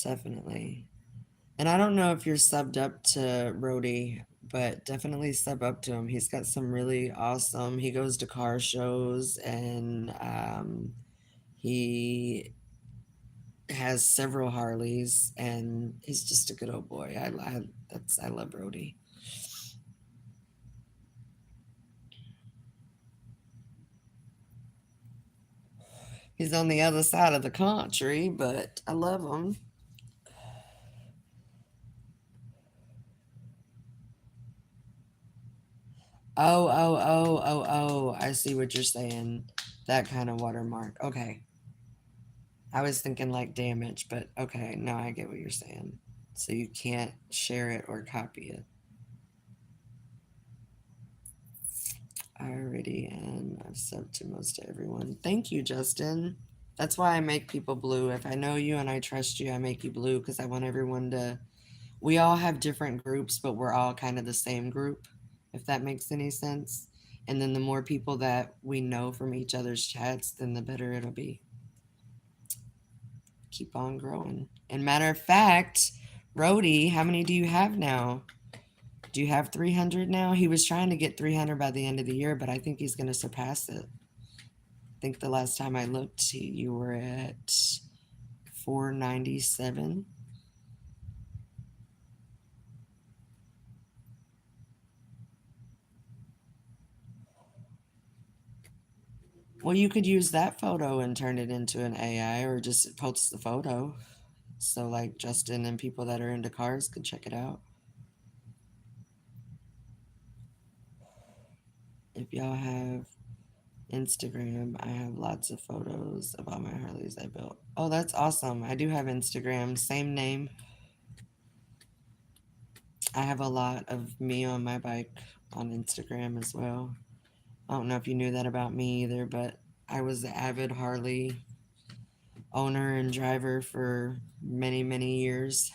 Definitely. And I don't know if you're subbed up to Rhodey, but definitely sub up to him. He's got some really awesome. He goes to car shows and he has several Harleys, and he's just a good old boy. I love Rhodey. He's on the other side of the country, but I love him. Oh. I see what you're saying. That kind of watermark. Okay. I was thinking like damage, but okay. No, I get what you're saying. So you can't share it or copy it. Already, and I've subbed to most everyone. Thank you, Justin. That's why I make people blue. If I know you and I trust you, I make you blue because I want everyone to. We all have different groups, but we're all kind of the same group, if that makes any sense. And then the more people that we know from each other's chats, then the better it'll be. Keep on growing. And matter of fact, Rhodey, how many do you have now? Do you have 300 now? He was trying to get 300 by the end of the year, but I think he's going to surpass it. I think the last time I looked, you were at 497. Well, you could use that photo and turn it into an AI or just post the photo. So, like, Justin and people that are into cars could check it out. If y'all have Instagram, I have lots of photos of all my Harleys I built. Oh, that's awesome. I do have Instagram, same name. I have a lot of me on my bike on Instagram as well. I don't know if you knew that about me either, but I was an avid Harley owner and driver for many, many years.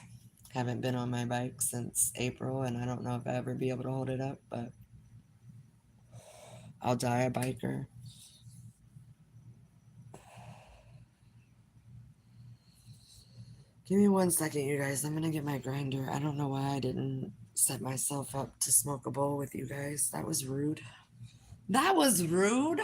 Haven't been on my bike since April, and I don't know if I ever be able to hold it up, but I'll die a biker. Give me 1 second, you guys. I'm gonna get my grinder. I don't know why I didn't set myself up to smoke a bowl with you guys. That was rude. That was rude.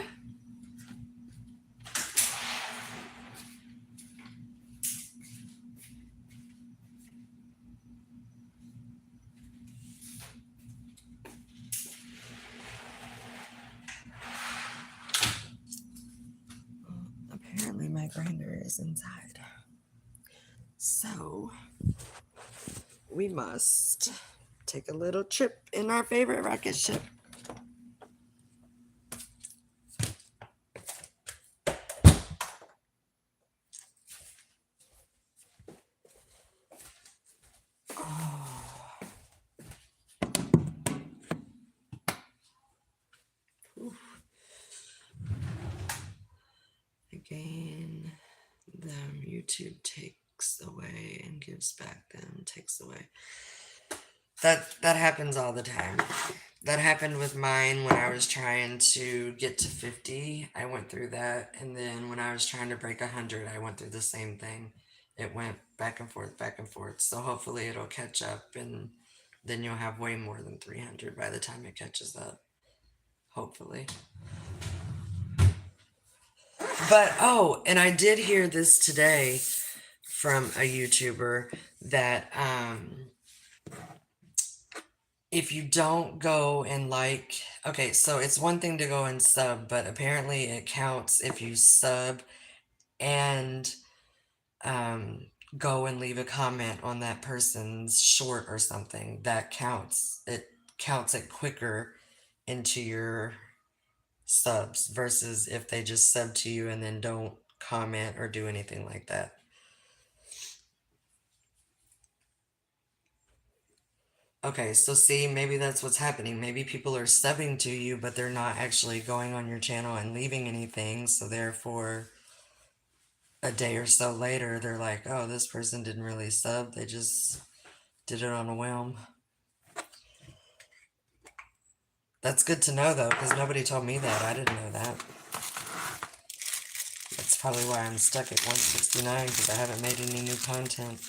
Apparently, my grinder is inside. So, we must take a little trip in our favorite rocket ship. Again, them YouTube takes away and gives back, them takes away. That happens all the time. That happened with mine when I was trying to get to 50. I went through that, and then when I was trying to break 100, I went through the same thing. It went back and forth, back and forth. So hopefully it'll catch up, and then you'll have way more than 300 by the time it catches up. Hopefully. But oh, and I did hear this today from a YouTuber that if you don't go and like, okay, so it's one thing to go and sub, but apparently it counts if you sub and um, go and leave a comment on that person's short or something. That counts. It counts it quicker into your subs versus if they just sub to you and then don't comment or do anything like that. Okay, so see, maybe that's what's happening. Maybe people are subbing to you, but they're not actually going on your channel and leaving anything. So therefore, a day or so later, they're like, oh, this person didn't really sub. They just did it on a whim. That's good to know, though, because nobody told me that. I didn't know that. That's probably why I'm stuck at 169, because I haven't made any new content.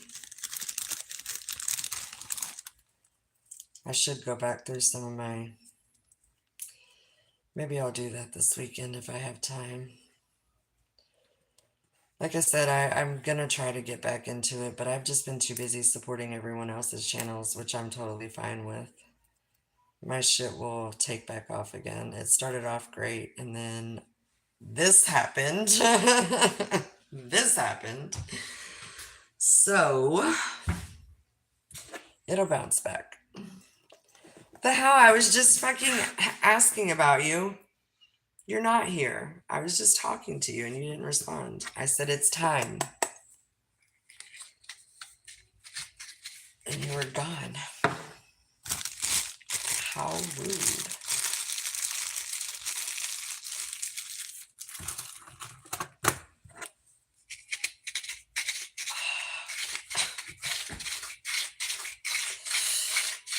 I should go back through some of my... Maybe I'll do that this weekend if I have time. Like I said, I'm gonna try to get back into it, but I've just been too busy supporting everyone else's channels, which I'm totally fine with. My shit will take back off again. It started off great, and then this happened. This happened. So, it'll bounce back. The hell? I was just fucking asking about you. You're not here. I was just talking to you and you didn't respond. I said it's time. And you were gone. How rude.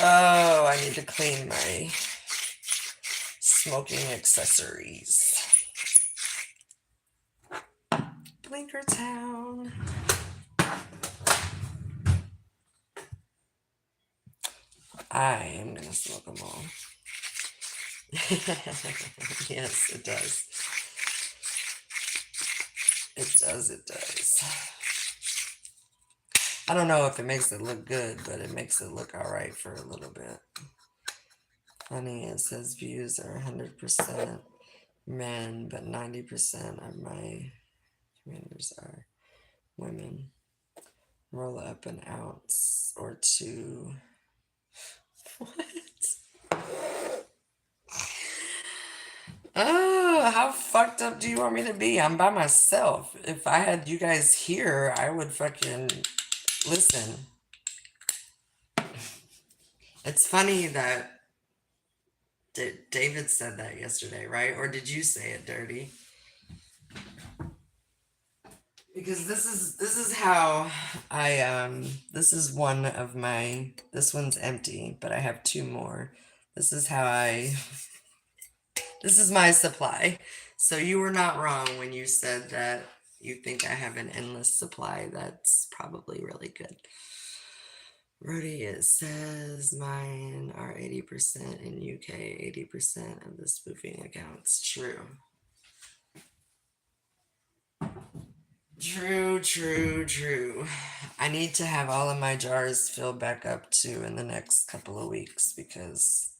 Oh, I need to clean my smoking accessories. Blinker Town. I am gonna smoke them all. Yes, it does. It does, it does. I don't know if it makes it look good, but it makes it look alright for a little bit. Funny, it says views are 100% men, but 90% of my commanders are women. Roll up an ounce or two. What? Oh, how fucked up do you want me to be? I'm by myself. If I had you guys here, I would fucking listen. It's funny that David said that yesterday, right? Or did you say it, Dirty? Because this is how I this is one of my, this one's empty, but I have two more. This is how this is my supply. So you were not wrong when you said that you think I have an endless supply. That's probably really good. Rudy, it says mine are 80% in UK, 80% of the spoofing accounts. True. True. I need to have all of my jars filled back up too in the next couple of weeks because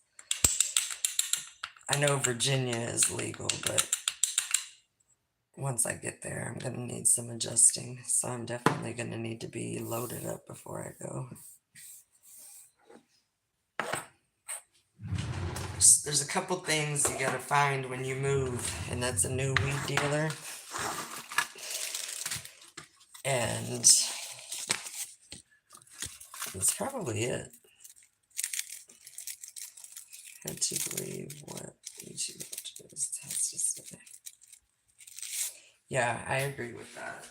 I know Virginia is legal, but once I get there, I'm going to need some adjusting. So I'm definitely going to need to be loaded up before I go. There's a couple things you got to find when you move, and that's a new weed dealer. And that's probably it. Had to believe what YouTube has to say. Yeah, I agree with that.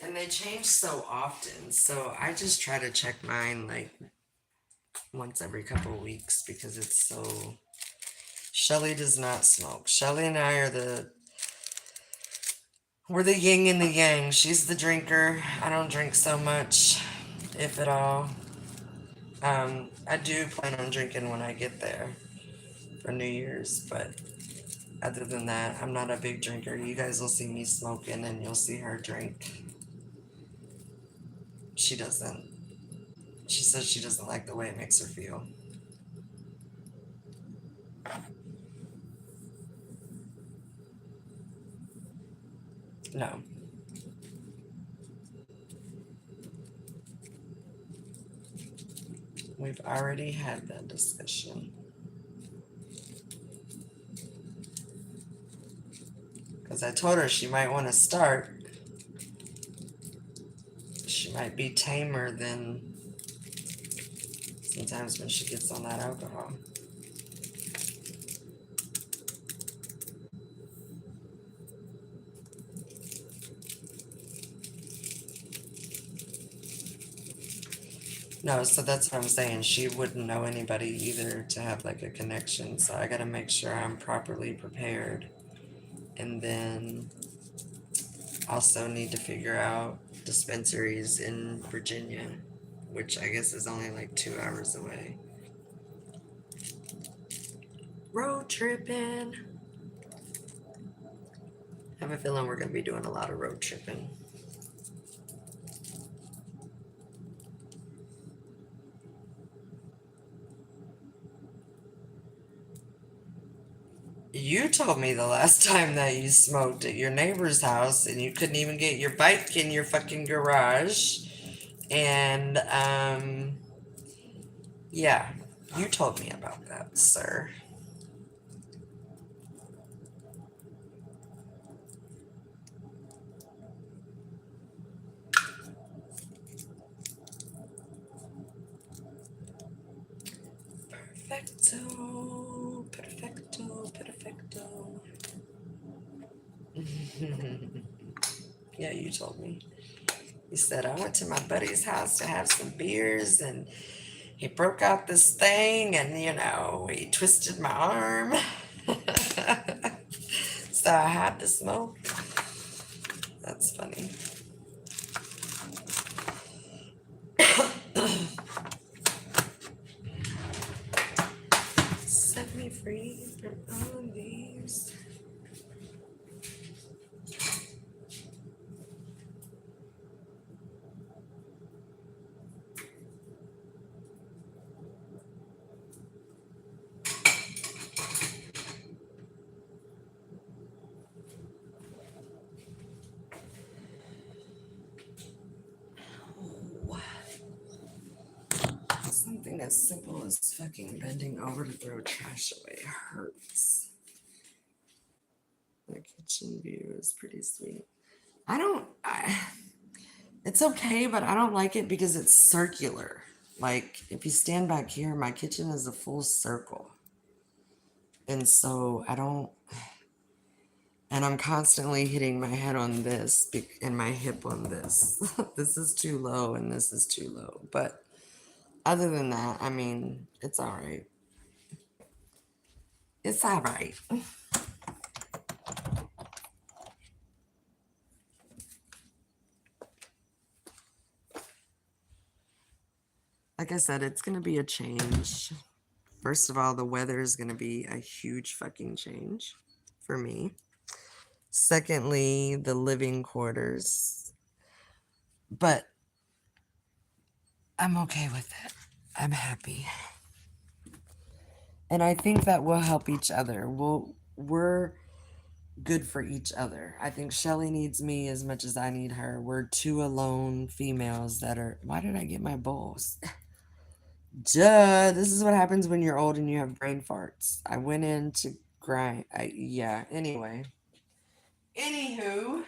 And they change so often, so I just try to check mine like once every couple of weeks because it's so... Shelly does not smoke. Shelly and I are we're the yin and the yang. She's the drinker. I don't drink so much, if at all. I do plan on drinking when I get there for New Year's, but other than that, I'm not a big drinker. You guys will see me smoking and you'll see her drink. She doesn't. She says she doesn't like the way it makes her feel. No. We've already had that discussion. Because I told her she might want to start. She might be tamer than sometimes when she gets on that alcohol. No, so that's what I'm saying. She wouldn't know anybody either to have like a connection. So I got to make sure I'm properly prepared. And then also need to figure out dispensaries in Virginia, which I guess is only like 2 hours away. Road tripping. I have a feeling we're going to be doing a lot of road tripping. You told me the last time that you smoked at your neighbor's house and you couldn't even get your bike in your fucking garage. And, yeah, you told me about that, sir. Perfecto, perfecto, perfecto. Yeah, you told me. You said, I went to my buddy's house to have some beers and he broke out this thing and, he twisted my arm. So I had to smoke. That's funny. Set me free from all of these. Something as simple as fucking bending over to throw trash away hurts. The kitchen view is pretty sweet. It's okay, but I don't like it because it's circular. Like, if you stand back here, my kitchen is a full circle. And so and I'm constantly hitting my head on this and my hip on this. This is too low and this is too low. But other than that, I mean, it's all right. It's all right. Like I said, it's going to be a change. First of all, the weather is going to be a huge fucking change for me. Secondly, the living quarters. But I'm okay with it. I'm happy. And I think that we'll help each other. We're good for each other. I think Shelly needs me as much as I need her. We're two alone females that are. Why did I get my bowls? Duh. This is what happens when you're old and you have brain farts. I went in to grind. Yeah. Anyway. Anywho.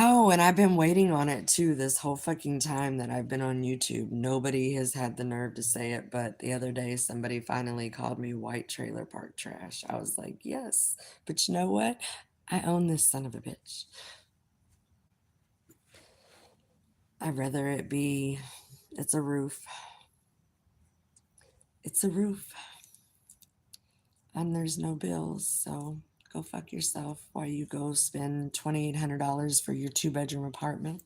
Oh, and I've been waiting on it too this whole fucking time that I've been on YouTube. Nobody has had the nerve to say it, but the other day somebody finally called me white trailer park trash. I was like, yes, but you know what? I own this son of a bitch. I'd rather it be, it's a roof. It's a roof. And there's no bills, so go fuck yourself while you go spend $2,800 for your 2-bedroom apartment.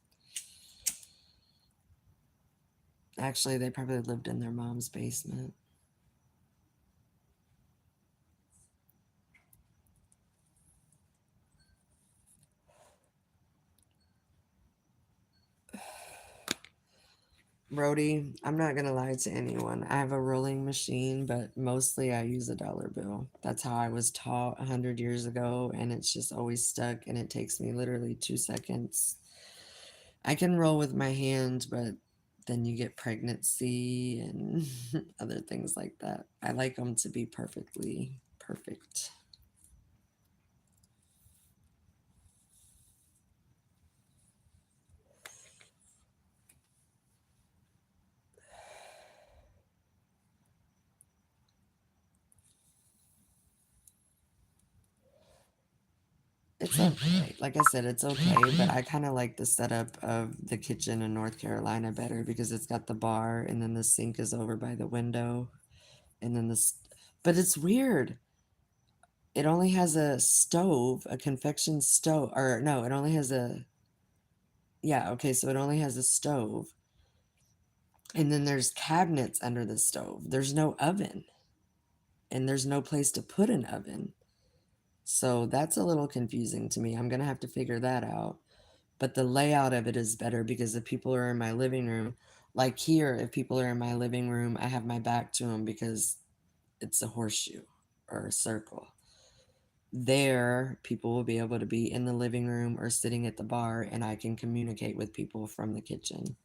Actually, they probably lived in their mom's basement. Brody, I'm not gonna lie to anyone. I have a rolling machine, but mostly I use a dollar bill. That's how I was taught 100 years ago, and it's just always stuck, and it takes me literally 2 seconds. I can roll with my hand, but then you get pregnancy and other things like that. I like them to be perfectly perfect. It's okay. Like I said, it's okay, but I kind of like the setup of the kitchen in North Carolina better because it's got the bar and then the sink is over by the window and then but it's weird. It only has a stove, a convection stove, or no, it only has a, yeah, okay, so it only has a stove. And then there's cabinets under the stove. There's no oven, and there's no place to put an oven. So that's a little confusing to me. I'm going to have to figure that out. But the layout of it is better because if people are in my living room, like here, if people are in my living room, I have my back to them because it's a horseshoe or a circle. There, people will be able to be in the living room or sitting at the bar, and I can communicate with people from the kitchen.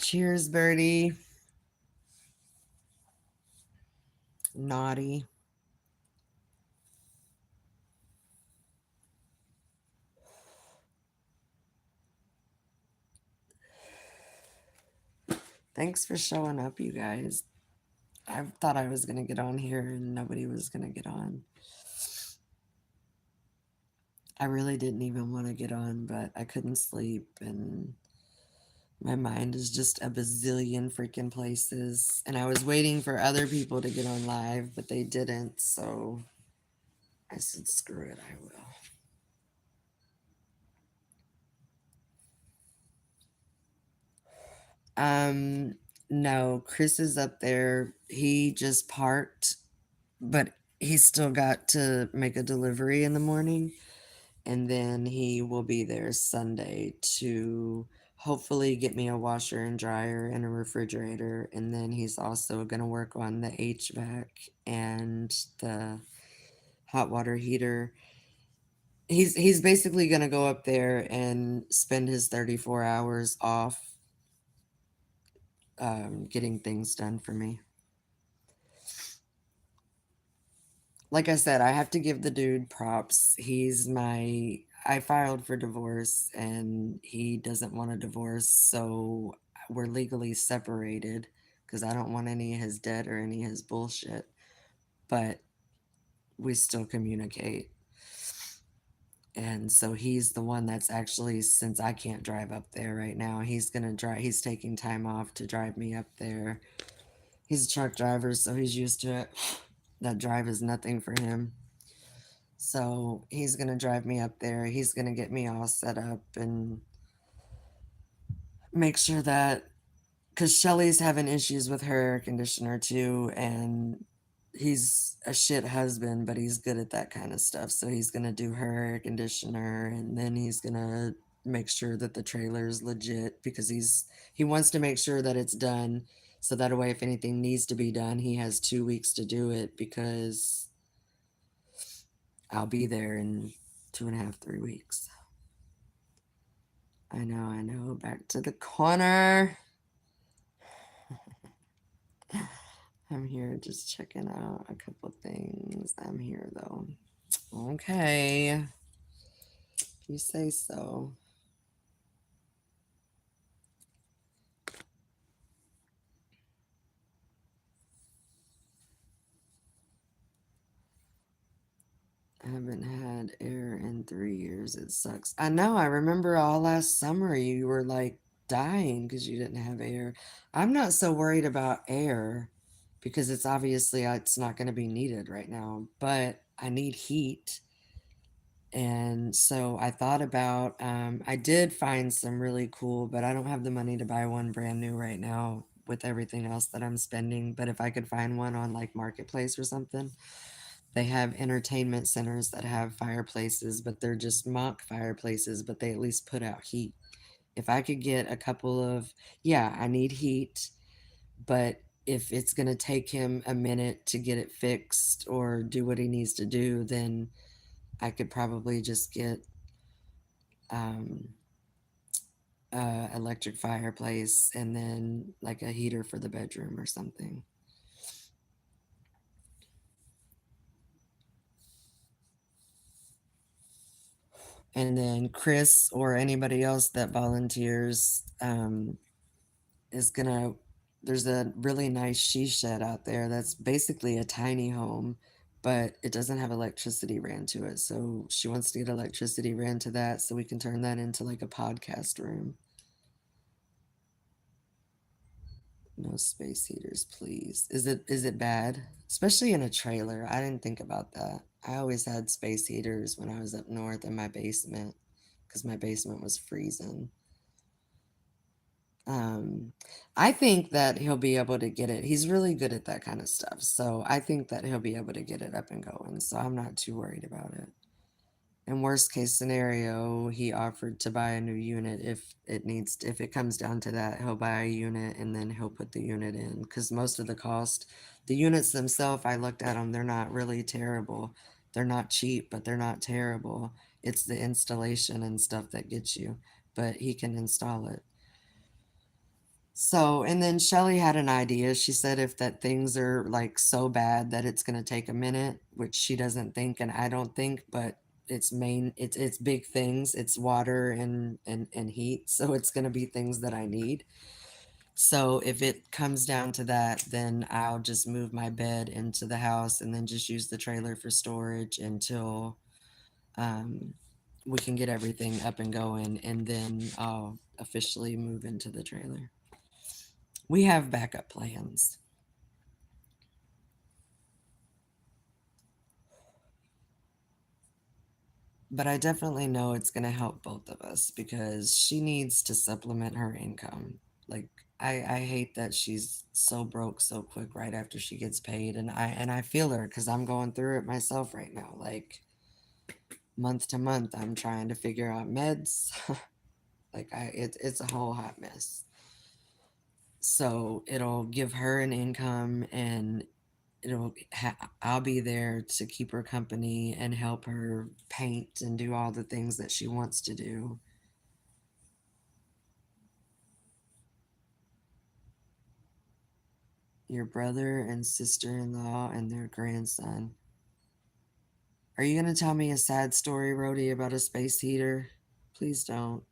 Cheers, Birdie. Naughty. Thanks for showing up, you guys. I thought I was going to get on here and nobody was going to get on. I really didn't even want to get on, but I couldn't sleep and my mind is just a bazillion freaking places. And I was waiting for other people to get on live, but they didn't. So I said, screw it, I will. No, Chris is up there. He just parked, but he's still got to make a delivery in the morning. And then he will be there Sunday to hopefully get me a washer and dryer and a refrigerator. And then he's also going to work on the HVAC and the hot water heater. He's basically going to go up there and spend his 34 hours off getting things done for me. Like I said, I have to give the dude props. I filed for divorce and he doesn't want a divorce, so we're legally separated because I don't want any of his debt or any of his bullshit, but we still communicate. And so he's the one that's actually, since I can't drive up there right now, he's taking time off to drive me up there. He's a truck driver, so he's used to it. That drive is nothing for him. So he's going to drive me up there. He's going to get me all set up and make sure that, because Shelly's having issues with her air conditioner too. And he's a shit husband, but he's good at that kind of stuff. So he's going to do her air conditioner and then he's going to make sure that the trailer is legit because he wants to make sure that it's done. So that way, if anything needs to be done, he has 2 weeks to do it because I'll be there in 2.5, 3 weeks. I know. Back to the corner. I'm here just checking out a couple things. I'm here though. Okay. If you say so. I haven't had air in 3 years. It sucks. I know. I remember all last summer you were like dying because you didn't have air. I'm not so worried about air because it's not going to be needed right now, but I need heat. And so I thought about, I did find some really cool, but I don't have the money to buy one brand new right now with everything else that I'm spending. But if I could find one on like Marketplace or something, they have entertainment centers that have fireplaces, but they're just mock fireplaces, but they at least put out heat. If I could get a couple of, yeah, I need heat, but if it's going to take him a minute to get it fixed or do what he needs to do, then I could probably just get um, electric fireplace and then like a heater for the bedroom or something. And then Chris or anybody else that volunteers, is gonna there's a really nice she shed out there that's basically a tiny home, but it doesn't have electricity ran to it. So she wants to get electricity ran to that so we can turn that into like a podcast room. No space heaters, please. Is it bad? Especially in a trailer. I didn't think about that. I always had space heaters when I was up north in my basement because my basement was freezing. Um, I think that he'll be able to get it. He's really good at that kind of stuff. So I think that he'll be able to get it up and going. So I'm not too worried about it. In worst case scenario, he offered to buy a new unit if it comes down to that, he'll buy a unit and then he'll put the unit in because most of the units themselves, I looked at them, they're not really terrible. They're not cheap, but they're not terrible. It's the installation and stuff that gets you, but he can install it. So, and then Shelly had an idea. She said if that things are like so bad that it's going to take a minute, which she doesn't think and I don't think, but it's big things. It's water and heat, so it's going to be things that I need. So, if it comes down to that, then I'll just move my bed into the house and then just use the trailer for storage until um we can get everything up and going and then I'll officially move into the trailer. We have backup plans, but I definitely know it's going to help both of us because she needs to supplement her income. Like I hate that she's so broke so quick right after she gets paid, and I feel her because I'm going through it myself right now. Like month to month, I'm trying to figure out meds. It's a whole hot mess. So it'll give her an income and I'll be there to keep her company and help her paint and do all the things that she wants to do. Your brother and sister-in-law and their grandson. Are you going to tell me a sad story, Rhodey, about a space heater? Please don't.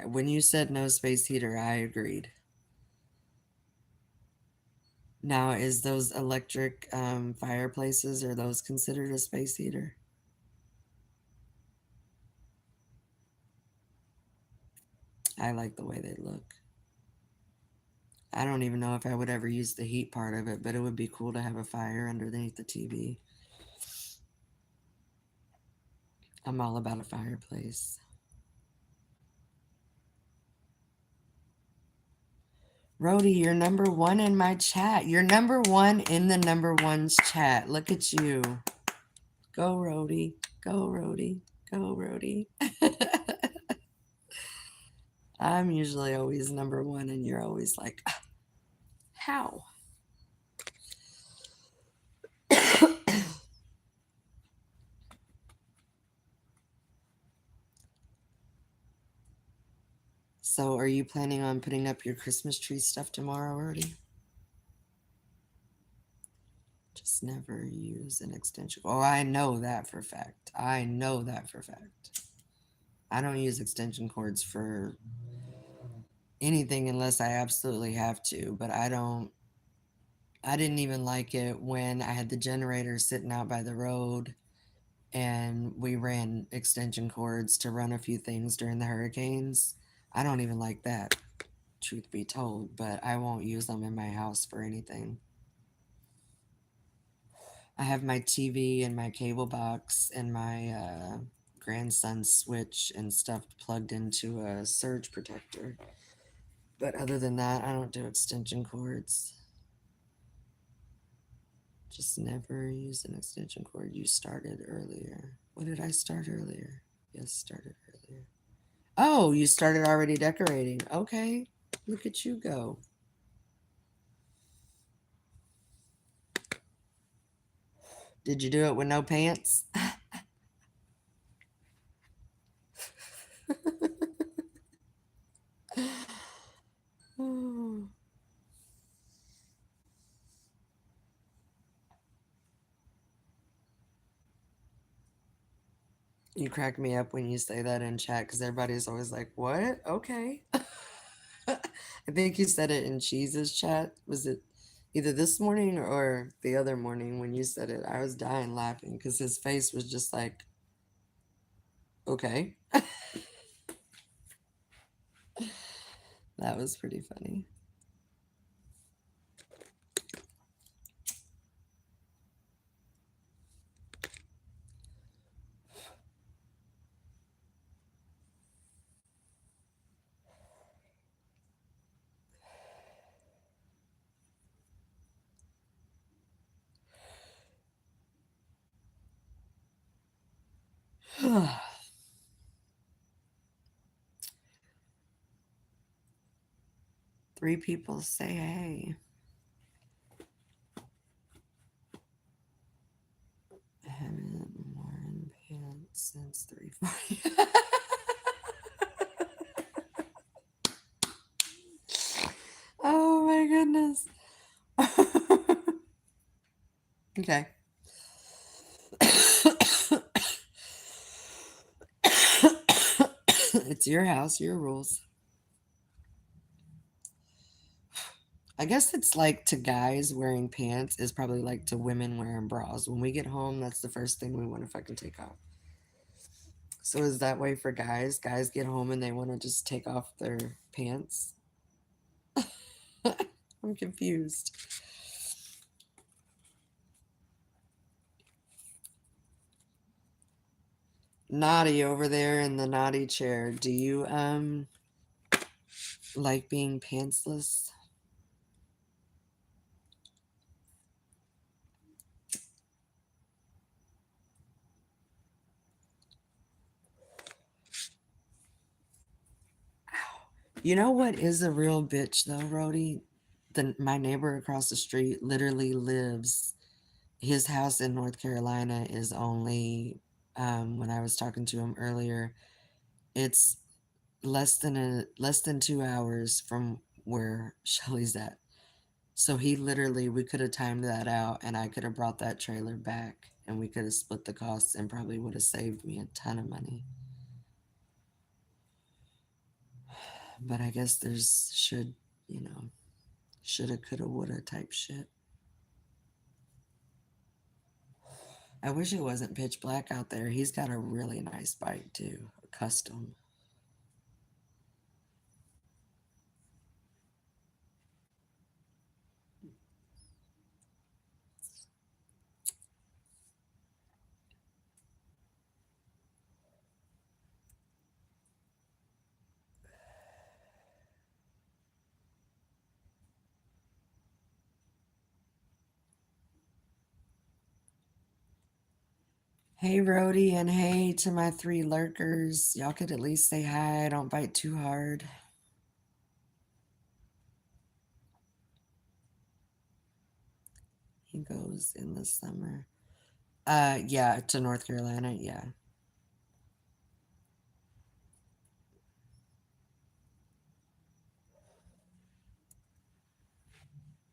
When you said no space heater, I agreed. Now, is those electric fireplaces, are those considered a space heater? I like the way they look. I don't even know if I would ever use the heat part of it, but it would be cool to have a fire underneath the TV. I'm all about a fireplace. Rhodey, you're number one in my chat. You're number one in the number one's chat. Look at you. Go, Rhodey. Go, Rhodey. Go, Rhodey. I'm usually always number one, and you're always like, how? So, are you planning on putting up your Christmas tree stuff tomorrow already? Just never use an extension. Oh, I know that for a fact. I know that for a fact. I don't use extension cords for anything unless I absolutely have to, but I didn't even like it when I had the generator sitting out by the road and we ran extension cords to run a few things during the hurricanes. I don't even like that, truth be told, but I won't use them in my house for anything. I have my TV and my cable box and my grandson's switch and stuff plugged into a surge protector. But other than that, I don't do extension cords. Just never use an extension cord. You started earlier. What did I start earlier? Yes, started earlier. Oh, you started already decorating. Okay. Look at you go. Did you do it with no pants? Oh. You crack me up when you say that in chat because everybody's always like, what? Okay. I think you said it in Cheese's chat. Was it either this morning or the other morning when you said it? I was dying laughing because his face was just like, okay. That was pretty funny. Three people say hey. I haven't worn pants since 3:40. Oh my goodness. Okay. It's your house, your rules. I guess it's like to guys wearing pants is probably like to women wearing bras. When we get home, that's the first thing we want to fucking take off. So is that way for guys? Guys get home and they want to just take off their pants? I'm confused. Naughty over there in the naughty chair. Do you like being pantsless? You know what is a real bitch though, Rhodey? My neighbor across the street literally lives. His house in North Carolina is only. When I was talking to him earlier, it's less than 2 hours from where Shelly's at. So he literally, we could have timed that out, and I could have brought that trailer back, and we could have split the costs, and probably would have saved me a ton of money. But I guess there's shoulda, coulda, woulda type shit. I wish it wasn't pitch black out there. He's got a really nice bike too, a custom. Hey, Rhodey, and hey to my three lurkers. Y'all could at least say hi. Don't bite too hard. He goes in the summer. Yeah, to North Carolina. Yeah.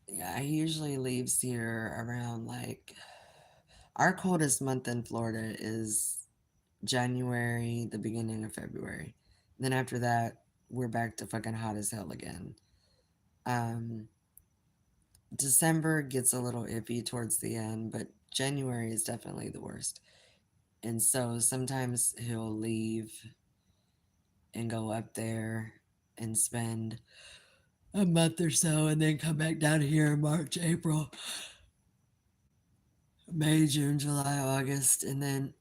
Yeah, he usually leaves here around like our coldest month in Florida is January, the beginning of February. Then after that, we're back to fucking hot as hell again. Um, December gets a little iffy towards the end, but January is definitely the worst. And so sometimes he'll leave and go up there and spend a month or so and then come back down here in March, April, May, June, July, August, and then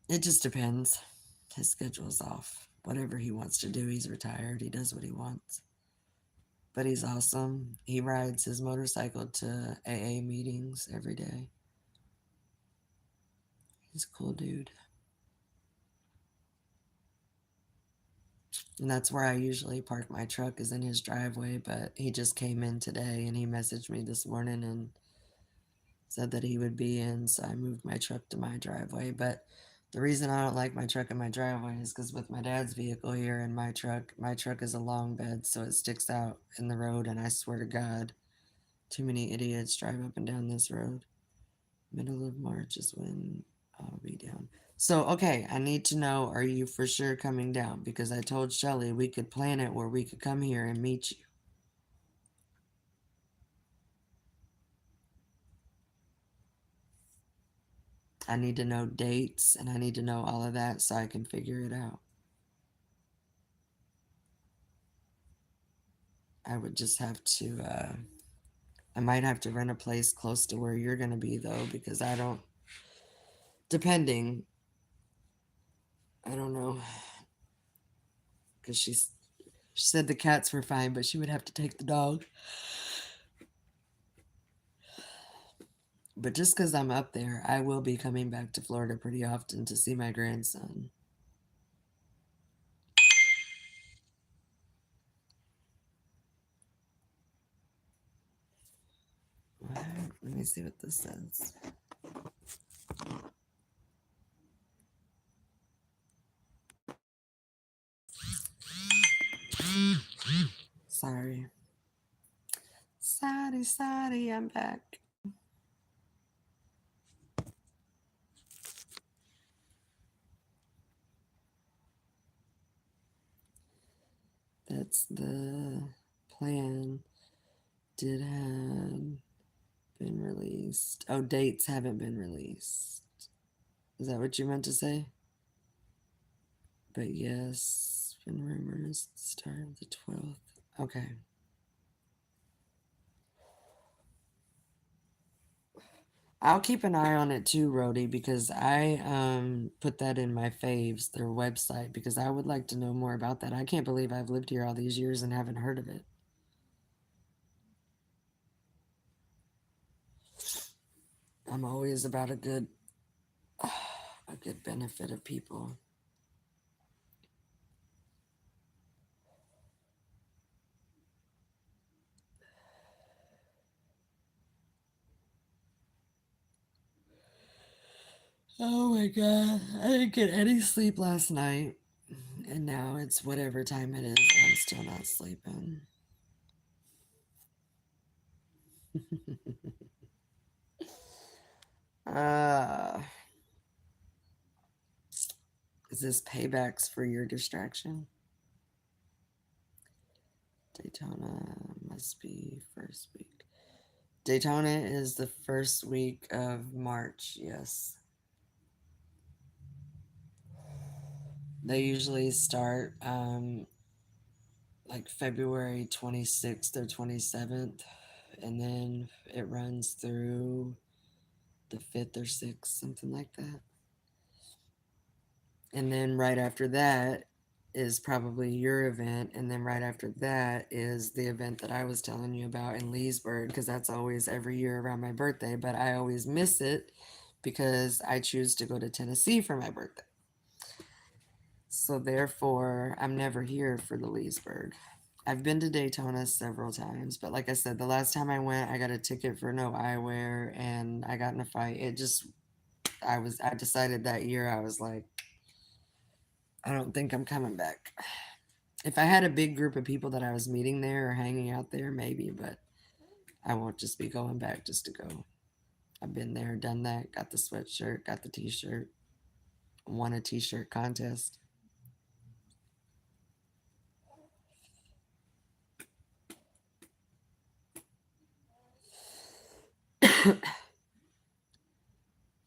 it just depends. His schedule's off. Whatever he wants to do, he's retired. He does what he wants. But he's awesome. He rides his motorcycle to AA meetings every day. He's a cool dude. And that's where I usually park my truck is in his driveway, but he just came in today and he messaged me this morning and said that he would be in, so I moved my truck to my driveway. But the reason I don't like my truck in my driveway is because with my dad's vehicle here and my truck is a long bed, so it sticks out in the road. And I swear to God, too many idiots drive up and down this road. Middle of March is when I'll be down. So, okay, I need to know, are you for sure coming down? Because I told Shelly we could plan it where we could come here and meet you. I need to know dates and I need to know all of that so I can figure it out. I would just have to, I might have to rent a place close to where you're going to be though, because I don't, depending, I don't know, because she said the cats were fine, but she would have to take the dog. But just because I'm up there, I will be coming back to Florida pretty often to see my grandson. Alright, let me see what this says. Sorry. Sorry, I'm back. That's the plan. Did have been released. Oh, dates haven't been released. Is that what you meant to say? But yes, been rumors start of the 12th. Okay. I'll keep an eye on it too, Rhodey, because I put that in my faves, their website, because I would like to know more about that. I can't believe I've lived here all these years and haven't heard of it. I'm always about a good benefit of people. Oh my god, I didn't get any sleep last night, and now it's whatever time it is. I'm still not sleeping. uh, is this paybacks for your distraction? Daytona must be first week. Daytona is the first week of March, yes. They usually start like February 26th or 27th, and then it runs through the 5th or 6th, something like that. And then right after that is probably your event. And then right after that is the event that I was telling you about in Leesburg, because that's always every year around my birthday, but I always miss it because I choose to go to Tennessee for my birthday. So therefore, I'm never here for the Leesburg. I've been to Daytona several times, but like I said, the last time I went, I got a ticket for no eyewear and I got in a fight. I decided that year, I was like, I don't think I'm coming back. If I had a big group of people that I was meeting there or hanging out there, maybe, but I won't just be going back just to go. I've been there, done that, got the sweatshirt, got the t shirt, won a t shirt contest.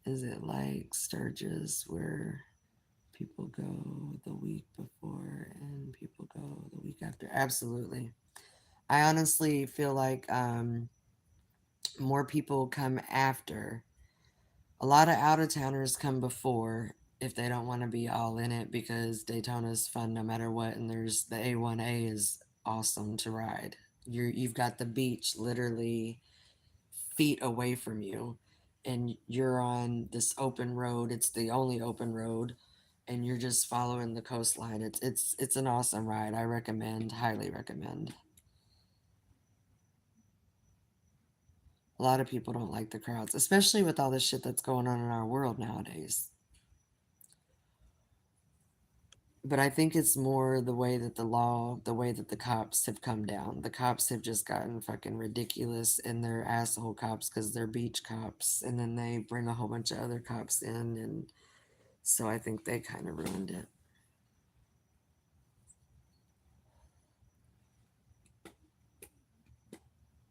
Is it like Sturgis where people go the week before and people go the week after? Absolutely. I honestly feel like more people come after. A lot of out of towners come before if they don't want to be all in it because Daytona's fun no matter what, and there's the A1A is awesome to ride. You've got the beach literally feet away from you, and you're on this open road. It's the only open road, and you're just following the coastline. It's an awesome ride. I recommend, highly recommend. A lot of people don't like the crowds, especially with all this shit that's going on in our world nowadays. But I think it's more the way that the cops have come down. The cops have just gotten fucking ridiculous and they're asshole cops because they're beach cops. And then they bring a whole bunch of other cops in and So I think they kind of ruined it.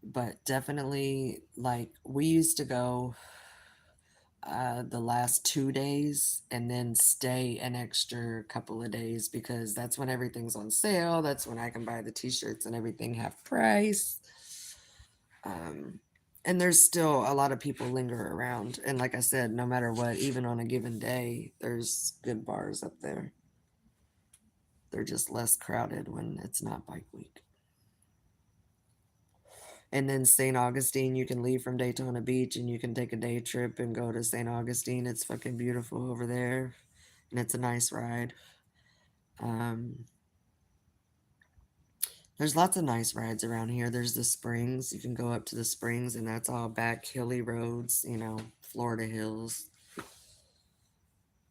But definitely, like, we used to go the last 2 days and then stay an extra couple of days because that's when everything's on sale. That's when I can buy the t-shirts and everything half price. Um, and there's still a lot of people linger around. And like I said, no matter what, even on a given day, there's good bars up there. They're just less crowded when it's not bike week. And then St. Augustine, you can leave from Daytona Beach and you can take a day trip and go to St. Augustine. It's fucking beautiful over there. And it's a nice ride. Um, there's lots of nice rides around here. There's the springs. You can go up to the springs, and that's all back hilly roads, Florida hills.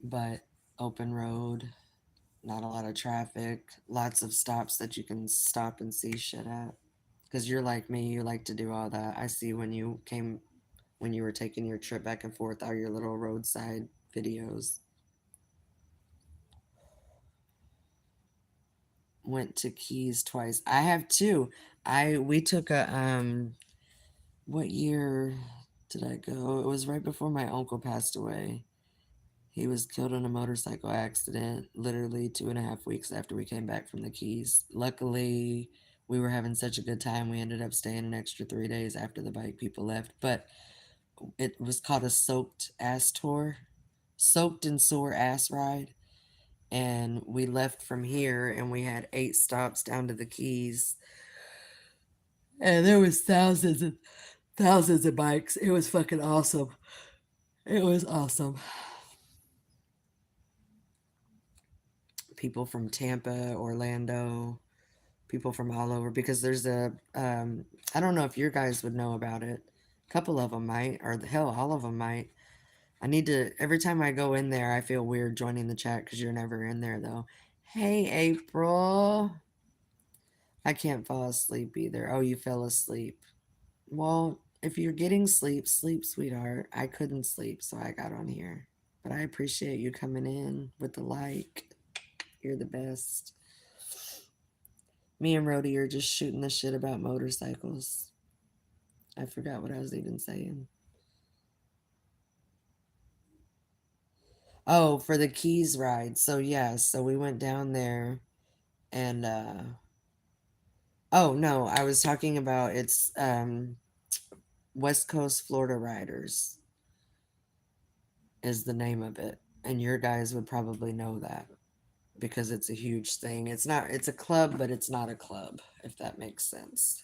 But open road, not a lot of traffic, lots of stops that you can stop and see shit at. Because you're like me, you like to do all that. I see when you were taking your trip back and forth, all your little roadside videos. Went to Keys twice. I have too. We took a what year did I go? It was right before my uncle passed away. He was killed in a motorcycle accident literally 2.5 weeks after we came back from the Keys. Luckily, we were having such a good time. We ended up staying an extra 3 days after the bike people left. But it was called a soaked ass tour, soaked and sore ass ride. And we left from here and we had 8 stops down to the Keys. And there was thousands and thousands of bikes. It was fucking awesome. It was awesome. People from Tampa, Orlando, people from all over, because there's I don't know if your guys would know about it. A couple of them might, or hell, all of them might. I need to, every time I go in there, I feel weird joining the chat because you're never in there though. Hey, April. I can't fall asleep either. Oh, you fell asleep. Well, if you're getting sleep, sleep, sweetheart. I couldn't sleep, so I got on here. But I appreciate you coming in with the like. You're the best. Me and Rhodey are just shooting the shit about motorcycles. I forgot what I was even saying. Oh, for the Keys ride. So yeah, so we went down there and oh no, I was talking about it's West Coast Florida Riders is the name of it. And your guys would probably know that because it's a huge thing. It's a club, but it's not a club, if that makes sense.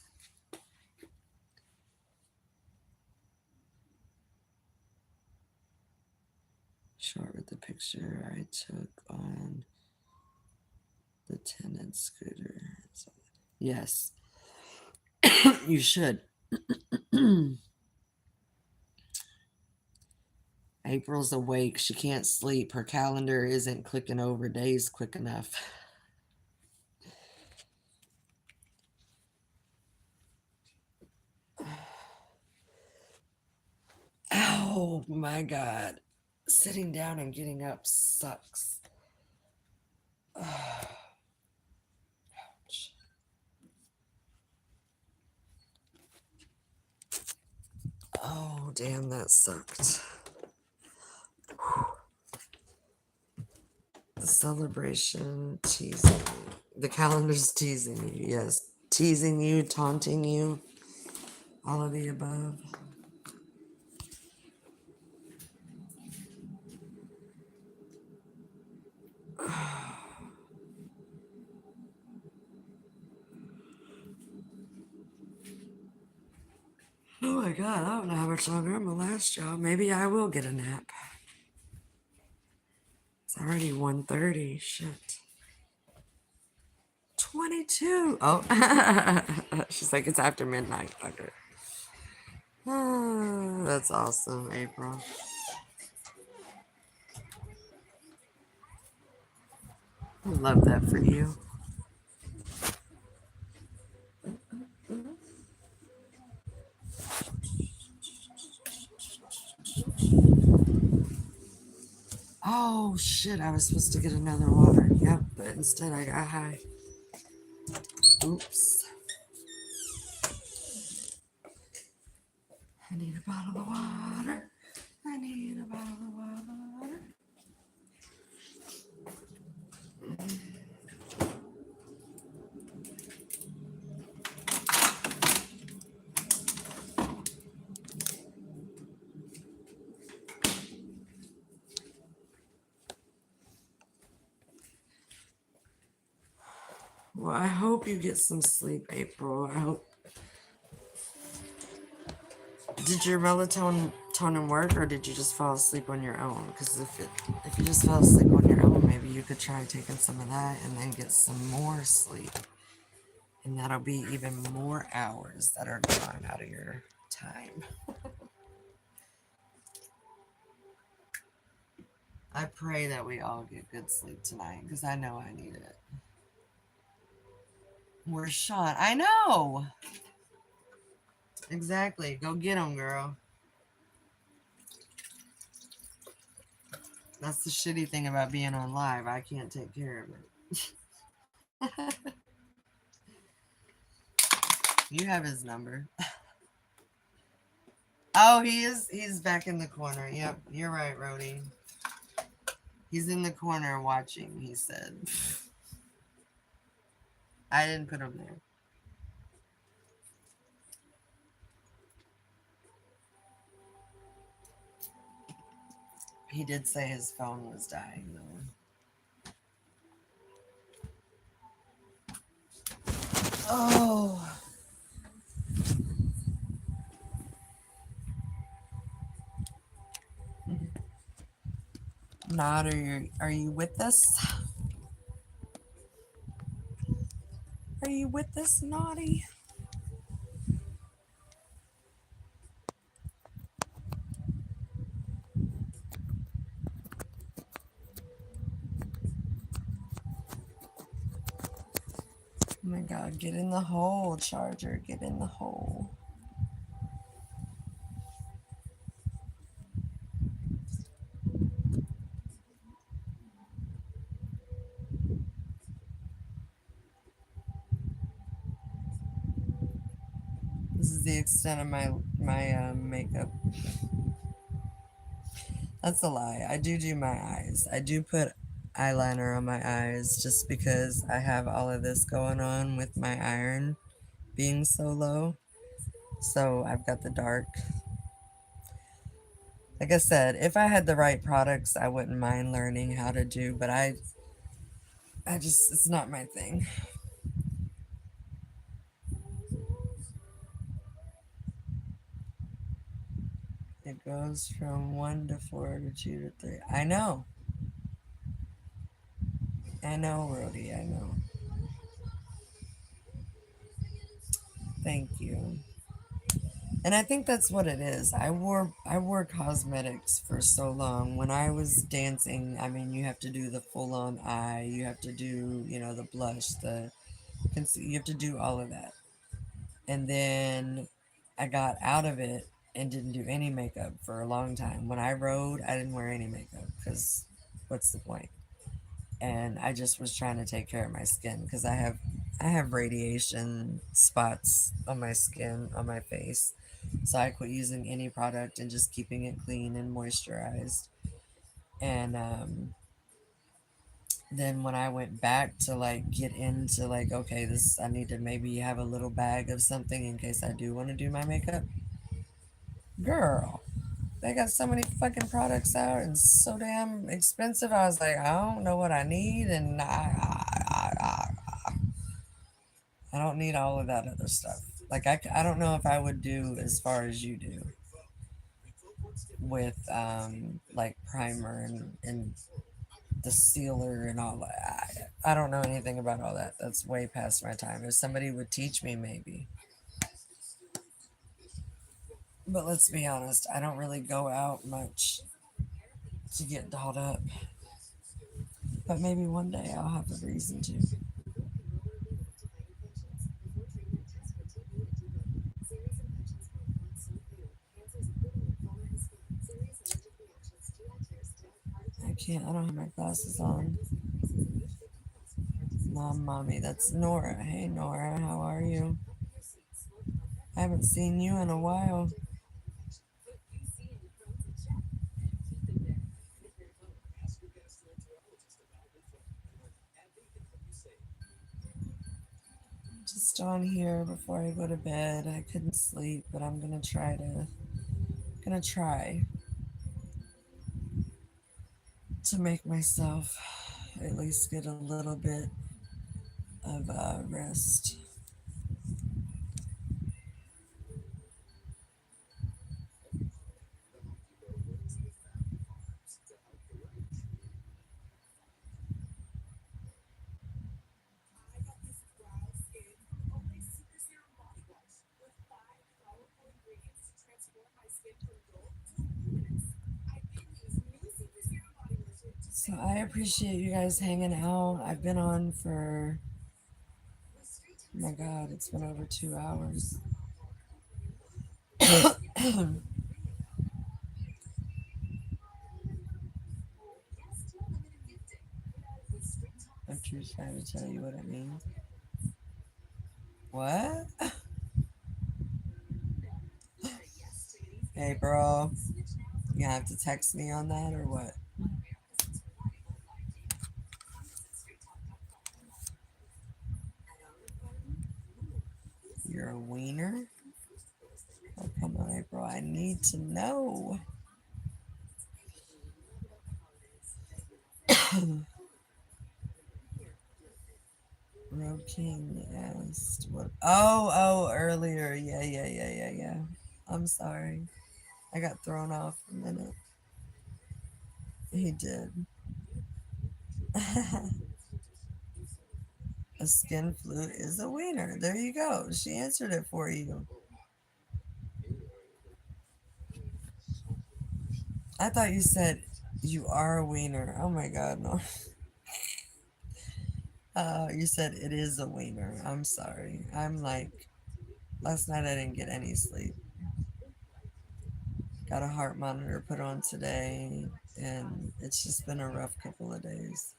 Short with the picture I took on the tenant scooter. Yes. You should. April's awake. She can't sleep. Her calendar isn't clicking over days quick enough. Oh my God. Sitting down and getting up sucks. Ouch. Oh, damn, that sucked. The celebration teasing you. The calendar's teasing you, yes. Teasing you, taunting you, all of the above. Oh my God, I don't know how much longer I'm gonna last, y'all. Maybe I will get a nap. It's already 1:30. Shit. 22. Oh. She's like, it's after midnight. Fucker. Ah, that's awesome, April. I love that for you. Oh, shit, I was supposed to get another water. Yep, but instead I got high. Oops. I need a bottle of water. I need a bottle of water. Well, I hope you get some sleep, April. I hope. Did your melatonin work, or did you just fall asleep on your own? Because if you just fell asleep on your own, maybe you could try taking some of that and then get some more sleep, and that'll be even more hours that are gone out of your time. I pray that we all get good sleep tonight, because I know I need it. Where's Sean? I know. Exactly. Go get him, girl. That's the shitty thing about being on live. I can't take care of it. You have his number. Oh, he is. He's back in the corner. Yep, you're right, Rhodey. He's in the corner watching, he said. I didn't put him there. He did say his phone was dying, though. Oh. Not, are you with us? Are you with us, Naughty? Oh my god, get in the hole, Charger. Get in the hole. This is the extent of my makeup. That's a lie. I do my eyes. I do put eyeliner on my eyes just because I have all of this going on with my iron being so low. So I've got the dark. Like I said, if I had the right products, I wouldn't mind learning how to do, but I just, it's not my thing. It goes from 1 to 4 to 2 to 3. I know. I know, Rhodey. I know. Thank you. And I think that's what it is. I wore cosmetics for so long. When I was dancing, I mean, you have to do the full on eye, you have to do, the blush, you have to do all of that. And then I got out of it and didn't do any makeup for a long time. When I rode, I didn't wear any makeup because what's the point? And I just was trying to take care of my skin because I have radiation spots on my skin, on my face. So I quit using any product and just keeping it clean and moisturized. And then when I went back to like get into like, okay, this, I need to maybe have a little bag of something in case I do want to do my makeup. Girl, they got so many fucking products out and so damn expensive. I was like, I don't know what I need, and I don't need all of that other stuff. Like I don't know if I would do as far as you do with like primer and the sealer and all that. I don't know anything about all that. That's way past my time. If somebody would teach me, maybe. But let's be honest, I don't really go out much to get dolled up. But maybe one day I'll have a reason to. I can't. I don't have my glasses on. Mommy. That's Nora. Hey, Nora. How are you? I haven't seen you in a while. Just on here before I go to bed. I couldn't sleep, but I'm gonna try to make myself at least get a little bit of rest. So I appreciate you guys hanging out. I've been on for, oh my God, it's been over 2 hours. I'm just trying to tell you what it means. What? Hey, bro. You have to text me on that or what? You're a wiener? Oh, come on, April. I need to know. Road King asked what? Oh, earlier. Yeah. I'm sorry. I got thrown off a minute. He did. A skin flute is a wiener. There you go. She answered it for you. I thought you said you are a wiener. Oh my God, no. You said it is a wiener. I'm sorry. I'm like, last night I didn't get any sleep. Got a heart monitor put on today, and it's just been a rough couple of days.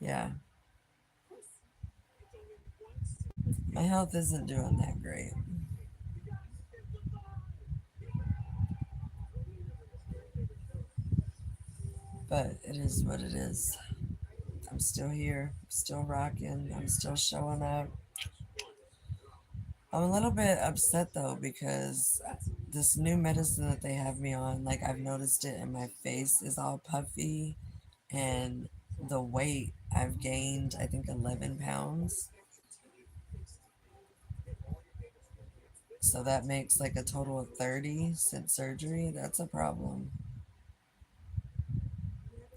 Yeah, my health isn't doing that great, but it is what it is. I'm still here, still rocking, I'm still showing up. I'm a little bit upset though because this new medicine that they have me on, like I've noticed it and my face is all puffy and the weight I've gained, I think 11 pounds. So that makes like a total of 30 since surgery. That's a problem.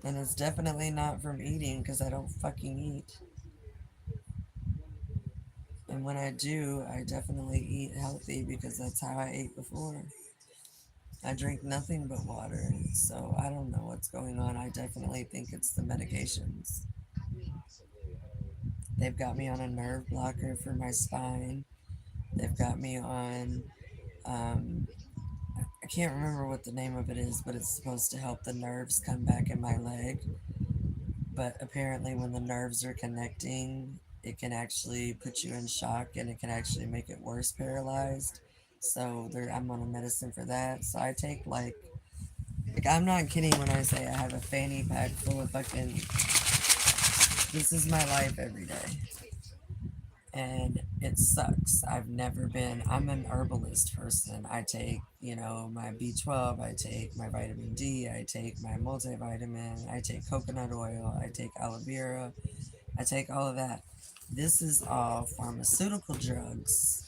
And it's definitely not from eating because I don't fucking eat. And when I do, I definitely eat healthy because that's how I ate before. I drink nothing but water. So I don't know what's going on. I definitely think it's the medications. They've got me on a nerve blocker for my spine. They've got me on, um, I can't remember what the name of it is, but it's supposed to help the nerves come back in my leg. But apparently, when the nerves are connecting, it can actually put you in shock and it can actually make it worse paralyzed. So I'm on a medicine for that. So I take like I'm not kidding when I say I have a fanny pack full of fucking. This is my life every day, and it sucks. I'm an herbalist person. I take, my B12, I take my vitamin D, I take my multivitamin, I take coconut oil, I take aloe vera, I take all of that. This is all pharmaceutical drugs,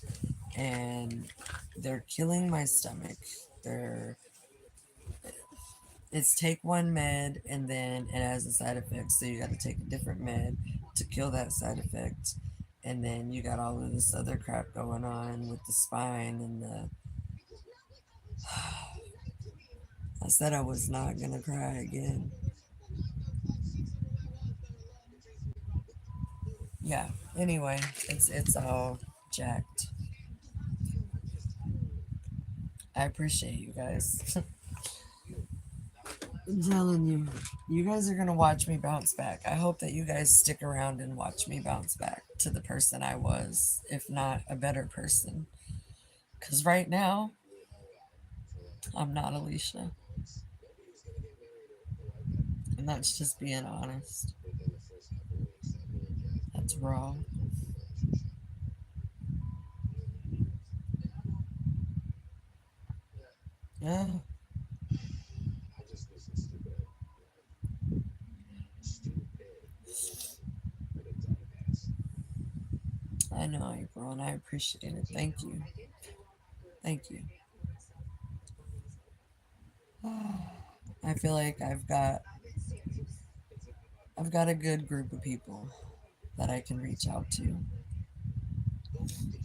and they're killing my stomach. They're It's take one med and then it has a side effect, so you got to take a different med to kill that side effect, and then you got all of this other crap going on with the spine and the. I said I was not gonna cry again. Yeah. Anyway, it's all jacked. I appreciate you guys. I'm telling you, you guys are gonna watch me bounce back. I hope that you guys stick around and watch me bounce back to the person I was, if not a better person. Because right now, I'm not Alicia. And that's just being honest. That's raw. Yeah, I know, April, and I appreciate it. Thank you. Thank you. I feel like I've got a good group of people that I can reach out to.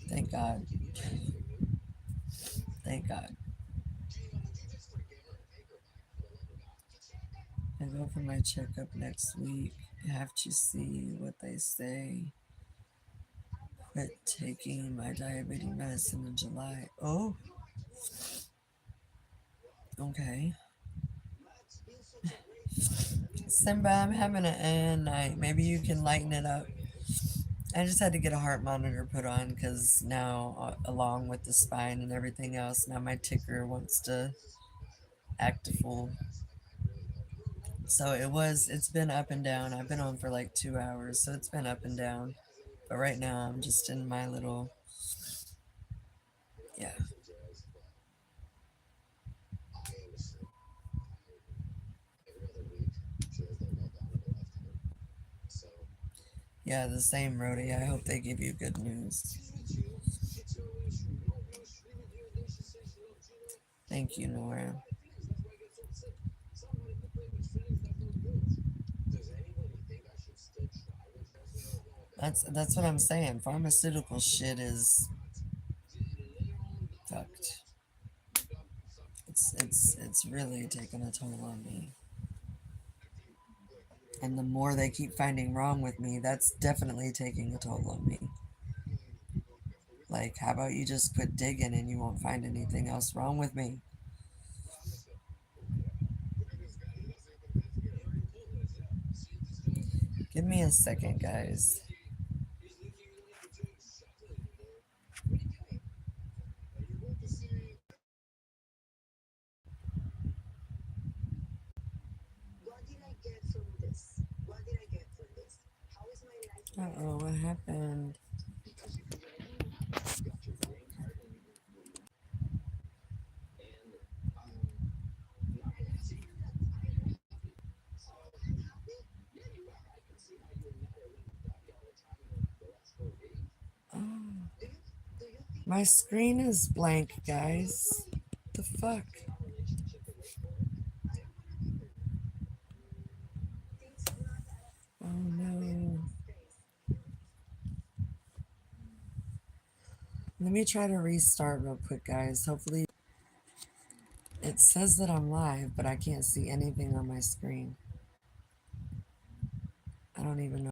Thank God. Thank God. I go for my checkup next week. I have to see what they say. Quit taking my diabetes medicine in July. Oh, okay. Simba, I'm having an A night. Maybe you can lighten it up. I just had to get a heart monitor put on because now, along with the spine and everything else, now my ticker wants to act a fool. So it's been up and down. I've been on for like 2 hours, so it's been up and down. But right now, I'm just in my little, yeah, yeah, the same, Rhodey. I hope they give you good news. Thank you, Nora. That's what I'm saying. Pharmaceutical shit is fucked. It's really taking a toll on me. And the more they keep finding wrong with me, that's definitely taking a toll on me. Like, how about you just quit digging and you won't find anything else wrong with me? Give me a second, guys. Uh oh, what happened? Oh, my screen is blank, guys. The fuck? Oh no. Let me try to restart real quick, guys. Hopefully, it says that I'm live, but I can't see anything on my screen. I don't even know.